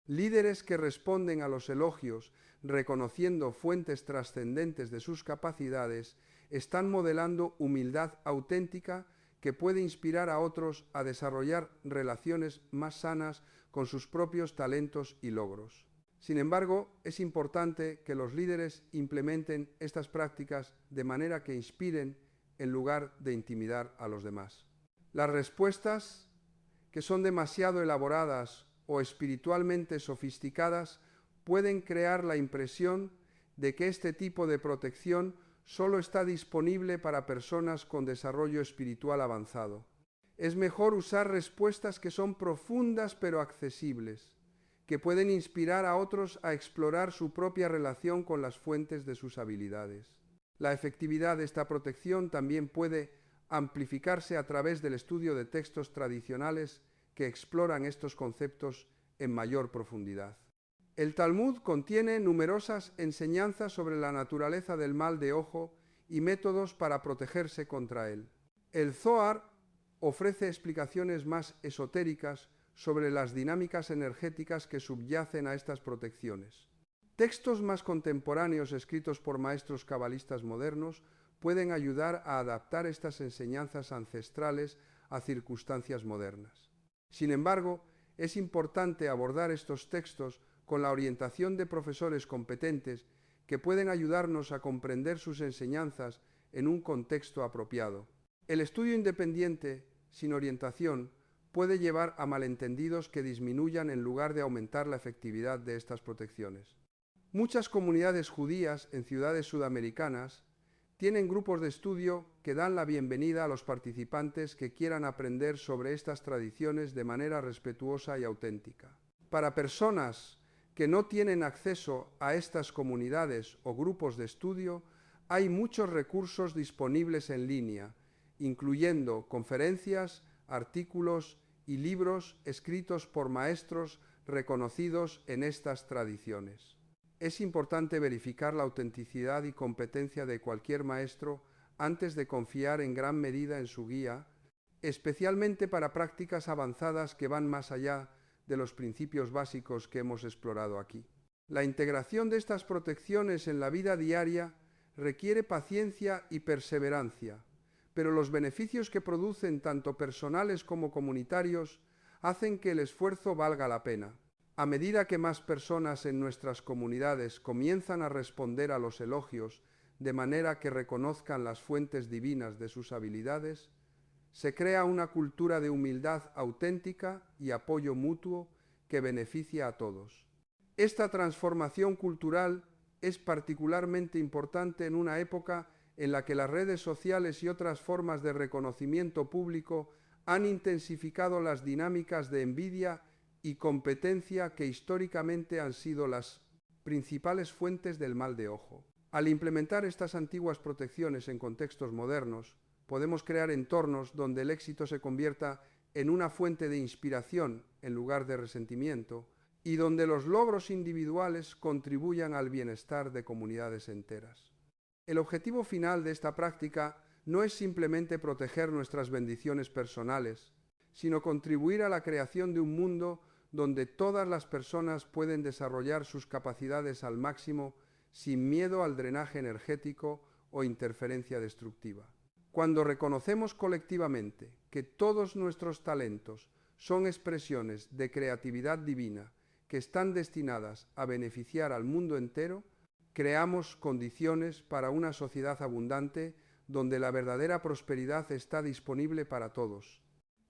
Líderes que responden a los elogios reconociendo fuentes trascendentes de sus capacidades están modelando humildad auténtica que puede inspirar a otros a desarrollar relaciones más sanas con sus propios talentos y logros. Sin embargo, es importante que los líderes implementen estas prácticas de manera que inspiren en lugar de intimidar a los demás. Las respuestas que son demasiado elaboradas o espiritualmente sofisticadas pueden crear la impresión de que este tipo de protección solo está disponible para personas con desarrollo espiritual avanzado. Es mejor usar respuestas que son profundas pero accesibles, que pueden inspirar a otros a explorar su propia relación con las fuentes de sus habilidades. La efectividad de esta protección también puede amplificarse a través del estudio de textos tradicionales que exploran estos conceptos en mayor profundidad. El Talmud contiene numerosas enseñanzas sobre la naturaleza del mal de ojo y métodos para protegerse contra él. El Zohar ofrece explicaciones más esotéricas sobre las dinámicas energéticas que subyacen a estas protecciones. Textos más contemporáneos escritos por maestros cabalistas modernos pueden ayudar a adaptar estas enseñanzas ancestrales a circunstancias modernas. Sin embargo, es importante abordar estos textos con la orientación de profesores competentes que pueden ayudarnos a comprender sus enseñanzas en un contexto apropiado. El estudio independiente, sin orientación, puede llevar a malentendidos que disminuyan en lugar de aumentar la efectividad de estas protecciones. Muchas comunidades judías en ciudades sudamericanas tienen grupos de estudio que dan la bienvenida a los participantes que quieran aprender sobre estas tradiciones de manera respetuosa y auténtica. Para personas que no tienen acceso a estas comunidades o grupos de estudio, hay muchos recursos disponibles en línea, incluyendo conferencias, artículos y libros escritos por maestros reconocidos en estas tradiciones. Es importante verificar la autenticidad y competencia de cualquier maestro antes de confiar en gran medida en su guía, especialmente para prácticas avanzadas que van más allá de los principios básicos que hemos explorado aquí. La integración de estas protecciones en la vida diaria requiere paciencia y perseverancia, pero los beneficios que producen tanto personales como comunitarios hacen que el esfuerzo valga la pena. A medida que más personas en nuestras comunidades comienzan a responder a los elogios de manera que reconozcan las fuentes divinas de sus habilidades, se crea una cultura de humildad auténtica y apoyo mutuo que beneficia a todos. Esta transformación cultural es particularmente importante en una época en la que las redes sociales y otras formas de reconocimiento público han intensificado las dinámicas de envidia y competencia que históricamente han sido las principales fuentes del mal de ojo. Al implementar estas antiguas protecciones en contextos modernos, podemos crear entornos donde el éxito se convierta en una fuente de inspiración en lugar de resentimiento y donde los logros individuales contribuyan al bienestar de comunidades enteras. El objetivo final de esta práctica no es simplemente proteger nuestras bendiciones personales, sino contribuir a la creación de un mundo donde todas las personas pueden desarrollar sus capacidades al máximo sin miedo al drenaje energético o interferencia destructiva. Cuando reconocemos colectivamente que todos nuestros talentos son expresiones de creatividad divina que están destinadas a beneficiar al mundo entero, creamos condiciones para una sociedad abundante donde la verdadera prosperidad está disponible para todos.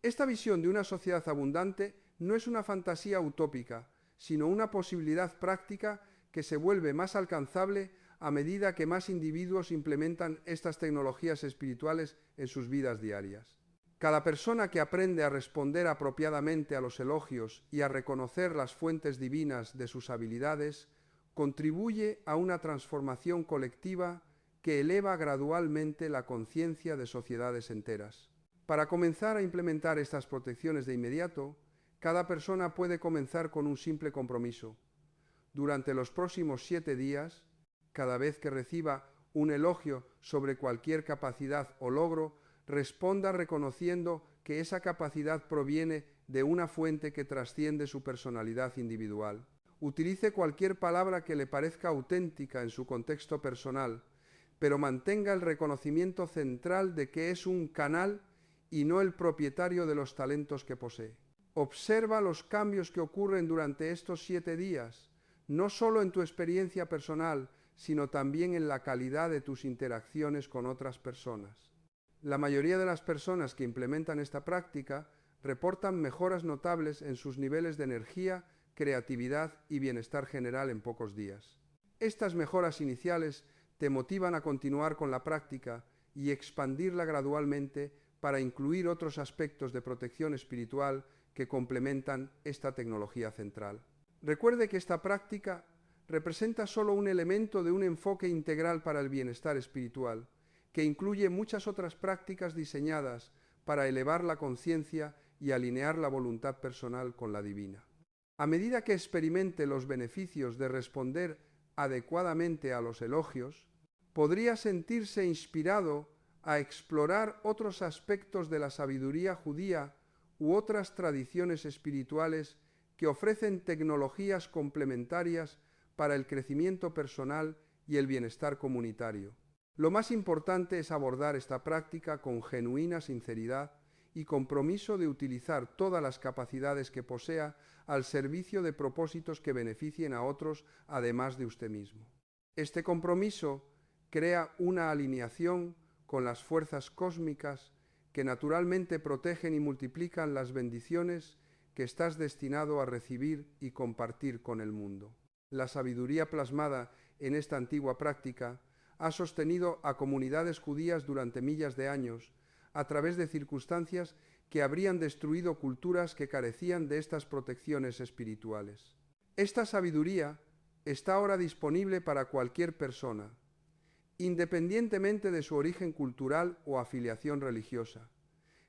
Esta visión de una sociedad abundante no es una fantasía utópica, sino una posibilidad práctica que se vuelve más alcanzable a medida que más individuos implementan estas tecnologías espirituales en sus vidas diarias. Cada persona que aprende a responder apropiadamente a los elogios y a reconocer las fuentes divinas de sus habilidades, contribuye a una transformación colectiva que eleva gradualmente la conciencia de sociedades enteras. Para comenzar a implementar estas protecciones de inmediato, cada persona puede comenzar con un simple compromiso. Durante los próximos 7 días, cada vez que reciba un elogio sobre cualquier capacidad o logro, responda reconociendo que esa capacidad proviene de una fuente que trasciende su personalidad individual. Utilice cualquier palabra que le parezca auténtica en su contexto personal, pero mantenga el reconocimiento central de que es un canal y no el propietario de los talentos que posee. Observa los cambios que ocurren durante estos 7 días, no solo en tu experiencia personal, sino también en la calidad de tus interacciones con otras personas. La mayoría de las personas que implementan esta práctica reportan mejoras notables en sus niveles de energía, creatividad y bienestar general en pocos días. Estas mejoras iniciales te motivan a continuar con la práctica y expandirla gradualmente para incluir otros aspectos de protección espiritual que complementan esta tecnología central. Recuerde que esta práctica representa solo un elemento de un enfoque integral para el bienestar espiritual, que incluye muchas otras prácticas diseñadas para elevar la conciencia y alinear la voluntad personal con la divina. A medida que experimente los beneficios de responder adecuadamente a los elogios, podría sentirse inspirado a explorar otros aspectos de la sabiduría judía u otras tradiciones espirituales que ofrecen tecnologías complementarias para el crecimiento personal y el bienestar comunitario. Lo más importante es abordar esta práctica con genuina sinceridad y compromiso de utilizar todas las capacidades que posea al servicio de propósitos que beneficien a otros, además de usted mismo. Este compromiso crea una alineación con las fuerzas cósmicas que naturalmente protegen y multiplican las bendiciones que estás destinado a recibir y compartir con el mundo. La sabiduría plasmada en esta antigua práctica ha sostenido a comunidades judías durante miles de años a través de circunstancias que habrían destruido culturas que carecían de estas protecciones espirituales. Esta sabiduría está ahora disponible para cualquier persona, independientemente de su origen cultural o afiliación religiosa,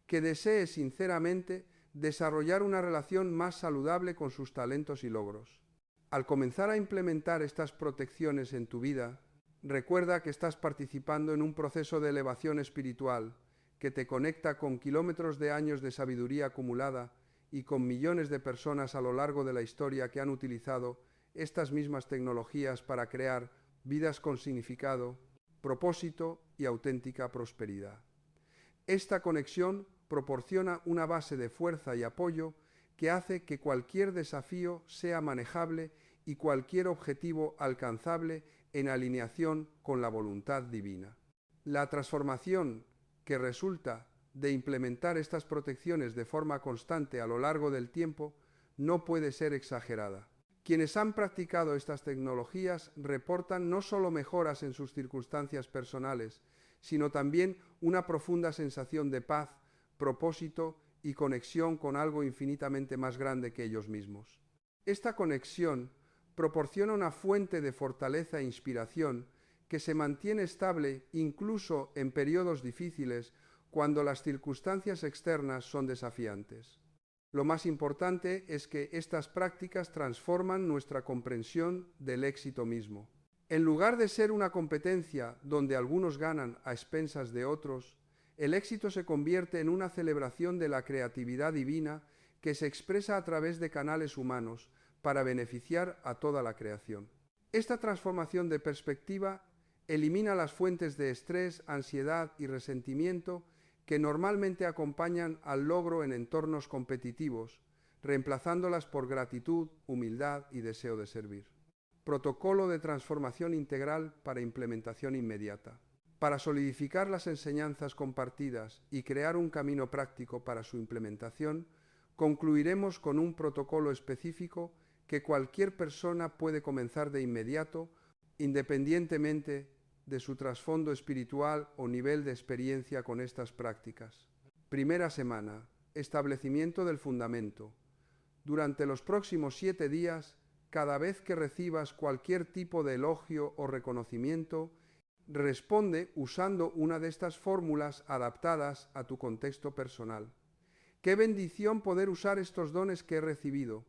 que desee sinceramente desarrollar una relación más saludable con sus talentos y logros. Al comenzar a implementar estas protecciones en tu vida, recuerda que estás participando en un proceso de elevación espiritual que te conecta con kilómetros de años de sabiduría acumulada y con millones de personas a lo largo de la historia que han utilizado estas mismas tecnologías para crear vidas con significado, propósito y auténtica prosperidad. Esta conexión proporciona una base de fuerza y apoyo que hace que cualquier desafío sea manejable y cualquier objetivo alcanzable en alineación con la voluntad divina. La transformación que resulta de implementar estas protecciones de forma constante a lo largo del tiempo no puede ser exagerada. Quienes han practicado estas tecnologías reportan no solo mejoras en sus circunstancias personales, sino también una profunda sensación de paz, propósito y conexión con algo infinitamente más grande que ellos mismos. Esta conexión proporciona una fuente de fortaleza e inspiración que se mantiene estable incluso en periodos difíciles cuando las circunstancias externas son desafiantes. Lo más importante es que estas prácticas transforman nuestra comprensión del éxito mismo. En lugar de ser una competencia donde algunos ganan a expensas de otros, el éxito se convierte en una celebración de la creatividad divina que se expresa a través de canales humanos para beneficiar a toda la creación. Esta transformación de perspectiva elimina las fuentes de estrés, ansiedad y resentimiento que normalmente acompañan al logro en entornos competitivos, reemplazándolas por gratitud, humildad y deseo de servir. Protocolo de transformación integral para implementación inmediata. Para solidificar las enseñanzas compartidas y crear un camino práctico para su implementación, concluiremos con un protocolo específico que cualquier persona puede comenzar de inmediato, independientemente de su trasfondo espiritual o nivel de experiencia con estas prácticas. Primera semana. Establecimiento del fundamento. Durante los próximos 7 días, cada vez que recibas cualquier tipo de elogio o reconocimiento, responde usando una de estas fórmulas adaptadas a tu contexto personal. ¡Qué bendición poder usar estos dones que he recibido!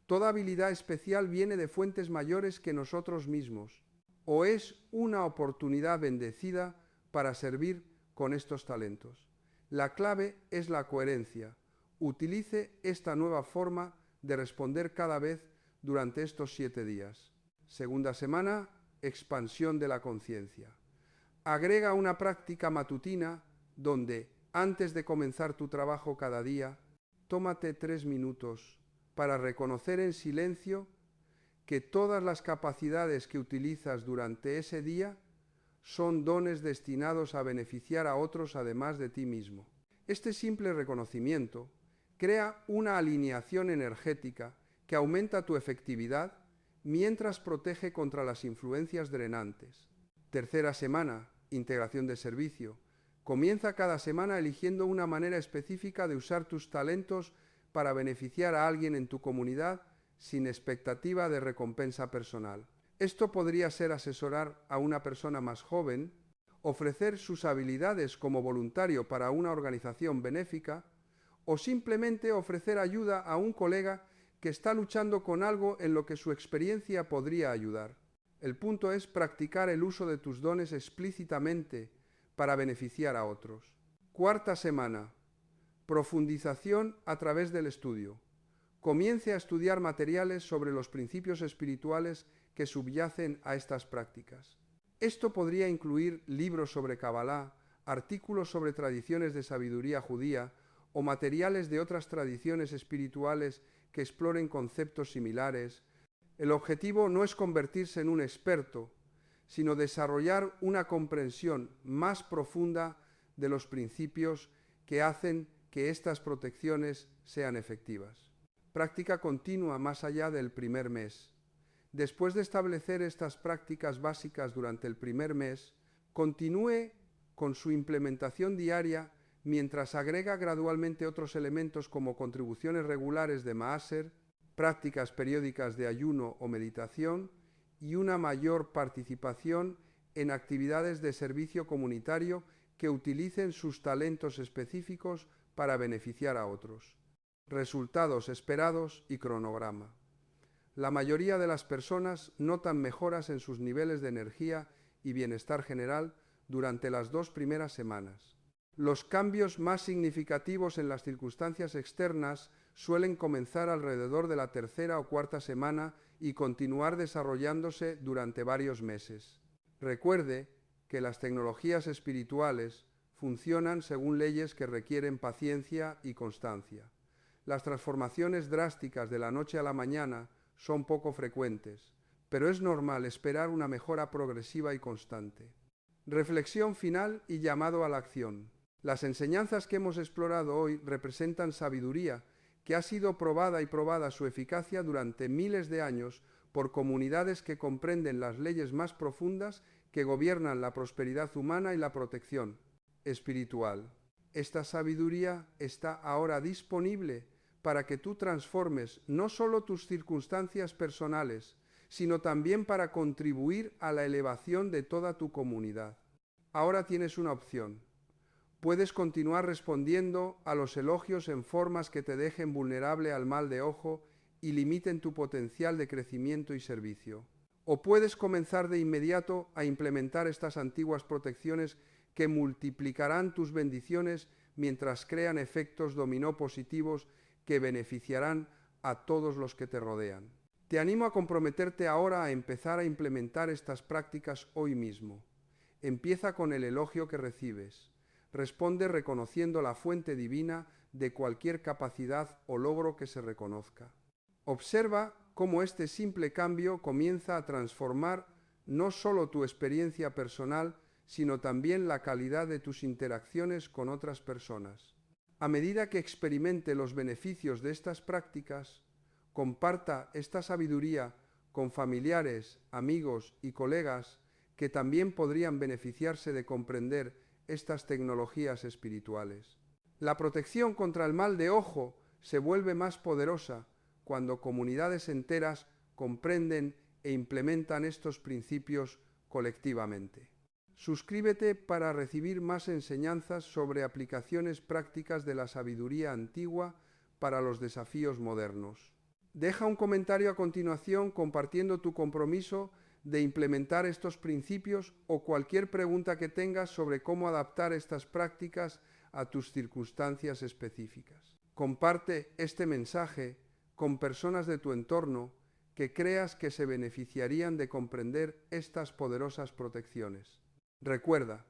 Toda habilidad especial viene de fuentes mayores que nosotros mismos, o es una oportunidad bendecida para servir con estos talentos. La clave es la coherencia. Utilice esta nueva forma de responder cada vez durante estos 7 días. Segunda semana, expansión de la conciencia. Agrega una práctica matutina donde, antes de comenzar tu trabajo cada día, tómate 3 minutos para reconocer en silencio que todas las capacidades que utilizas durante ese día son dones destinados a beneficiar a otros además de ti mismo. Este simple reconocimiento crea una alineación energética que aumenta tu efectividad mientras protege contra las influencias drenantes. Tercera semana, integración de servicio. Comienza cada semana eligiendo una manera específica de usar tus talentos para beneficiar a alguien en tu comunidad sin expectativa de recompensa personal. Esto podría ser asesorar a una persona más joven, ofrecer sus habilidades como voluntario para una organización benéfica o simplemente ofrecer ayuda a un colega que está luchando con algo en lo que su experiencia podría ayudar. El punto es practicar el uso de tus dones explícitamente para beneficiar a otros. Cuarta semana. Profundización a través del estudio. Comience a estudiar materiales sobre los principios espirituales que subyacen a estas prácticas. Esto podría incluir libros sobre Kabbalah, artículos sobre tradiciones de sabiduría judía o materiales de otras tradiciones espirituales que exploren conceptos similares. El objetivo no es convertirse en un experto, sino desarrollar una comprensión más profunda de los principios que hacen que estas protecciones sean efectivas. Práctica continua más allá del primer mes. Después de establecer estas prácticas básicas durante el primer mes, continúe con su implementación diaria mientras agrega gradualmente otros elementos como contribuciones regulares de Maaser, prácticas periódicas de ayuno o meditación y una mayor participación en actividades de servicio comunitario que utilicen sus talentos específicos para beneficiar a otros. Resultados esperados y cronograma. La mayoría de las personas notan mejoras en sus niveles de energía y bienestar general durante las 2 primeras semanas. Los cambios más significativos en las circunstancias externas suelen comenzar alrededor de la 3ª o 4ª semana y continuar desarrollándose durante varios meses. Recuerde que las tecnologías espirituales funcionan según leyes que requieren paciencia y constancia. Las transformaciones drásticas de la noche a la mañana son poco frecuentes, pero es normal esperar una mejora progresiva y constante. Reflexión final y llamado a la acción. Las enseñanzas que hemos explorado hoy representan sabiduría que ha sido probada y probada su eficacia durante miles de años por comunidades que comprenden las leyes más profundas que gobiernan la prosperidad humana y la protección espiritual. Esta sabiduría está ahora disponible para que tú transformes no solo tus circunstancias personales, sino también para contribuir a la elevación de toda tu comunidad. Ahora tienes una opción. Puedes continuar respondiendo a los elogios en formas que te dejen vulnerable al mal de ojo y limiten tu potencial de crecimiento y servicio. O puedes comenzar de inmediato a implementar estas antiguas protecciones que multiplicarán tus bendiciones mientras crean efectos dominó positivos que beneficiarán a todos los que te rodean. Te animo a comprometerte ahora a empezar a implementar estas prácticas hoy mismo. Empieza con el elogio que recibes. Responde reconociendo la fuente divina de cualquier capacidad o logro que se reconozca. Observa cómo este simple cambio comienza a transformar no solo tu experiencia personal, sino también la calidad de tus interacciones con otras personas. A medida que experimente los beneficios de estas prácticas, comparta esta sabiduría con familiares, amigos y colegas que también podrían beneficiarse de comprender estas tecnologías espirituales. La protección contra el mal de ojo se vuelve más poderosa cuando comunidades enteras comprenden e implementan estos principios colectivamente. Suscríbete para recibir más enseñanzas sobre aplicaciones prácticas de la sabiduría antigua para los desafíos modernos. Deja un comentario a continuación compartiendo tu compromiso de implementar estos principios o cualquier pregunta que tengas sobre cómo adaptar estas prácticas a tus circunstancias específicas. Comparte este mensaje con personas de tu entorno que creas que se beneficiarían de comprender estas poderosas protecciones. Recuerda,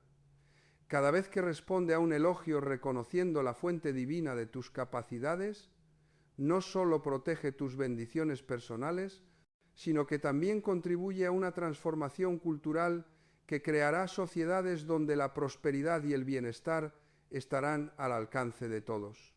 cada vez que responde a un elogio reconociendo la fuente divina de tus capacidades, no solo protege tus bendiciones personales, sino que también contribuye a una transformación cultural que creará sociedades donde la prosperidad y el bienestar estarán al alcance de todos.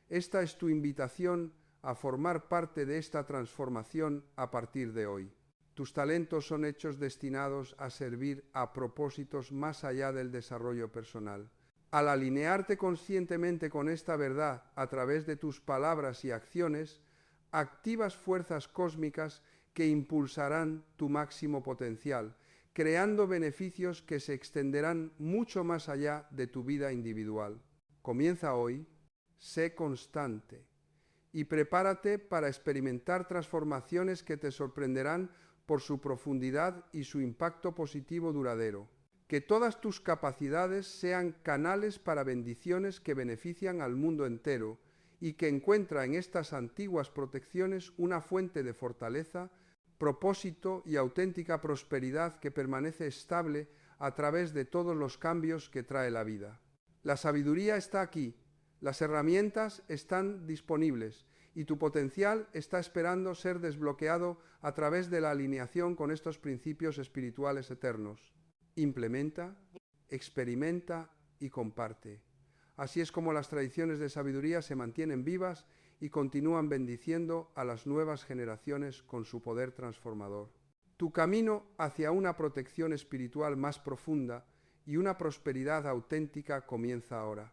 Esta es tu invitación a formar parte de esta transformación a partir de hoy. Tus talentos son hechos destinados a servir a propósitos más allá del desarrollo personal. Al alinearte conscientemente con esta verdad a través de tus palabras y acciones, activas fuerzas cósmicas que impulsarán tu máximo potencial, creando beneficios que se extenderán mucho más allá de tu vida individual. Comienza hoy, sé constante y prepárate para experimentar transformaciones que te sorprenderán por su profundidad y su impacto positivo duradero. Que todas tus capacidades sean canales para bendiciones que benefician al mundo entero y que encuentra en estas antiguas protecciones una fuente de fortaleza, propósito y auténtica prosperidad que permanece estable a través de todos los cambios que trae la vida. La sabiduría está aquí, las herramientas están disponibles y tu potencial está esperando ser desbloqueado a través de la alineación con estos principios espirituales eternos. Implementa, experimenta y comparte. Así es como las tradiciones de sabiduría se mantienen vivas y continúan bendiciendo a las nuevas generaciones con su poder transformador. Tu camino hacia una protección espiritual más profunda y una prosperidad auténtica comienza ahora.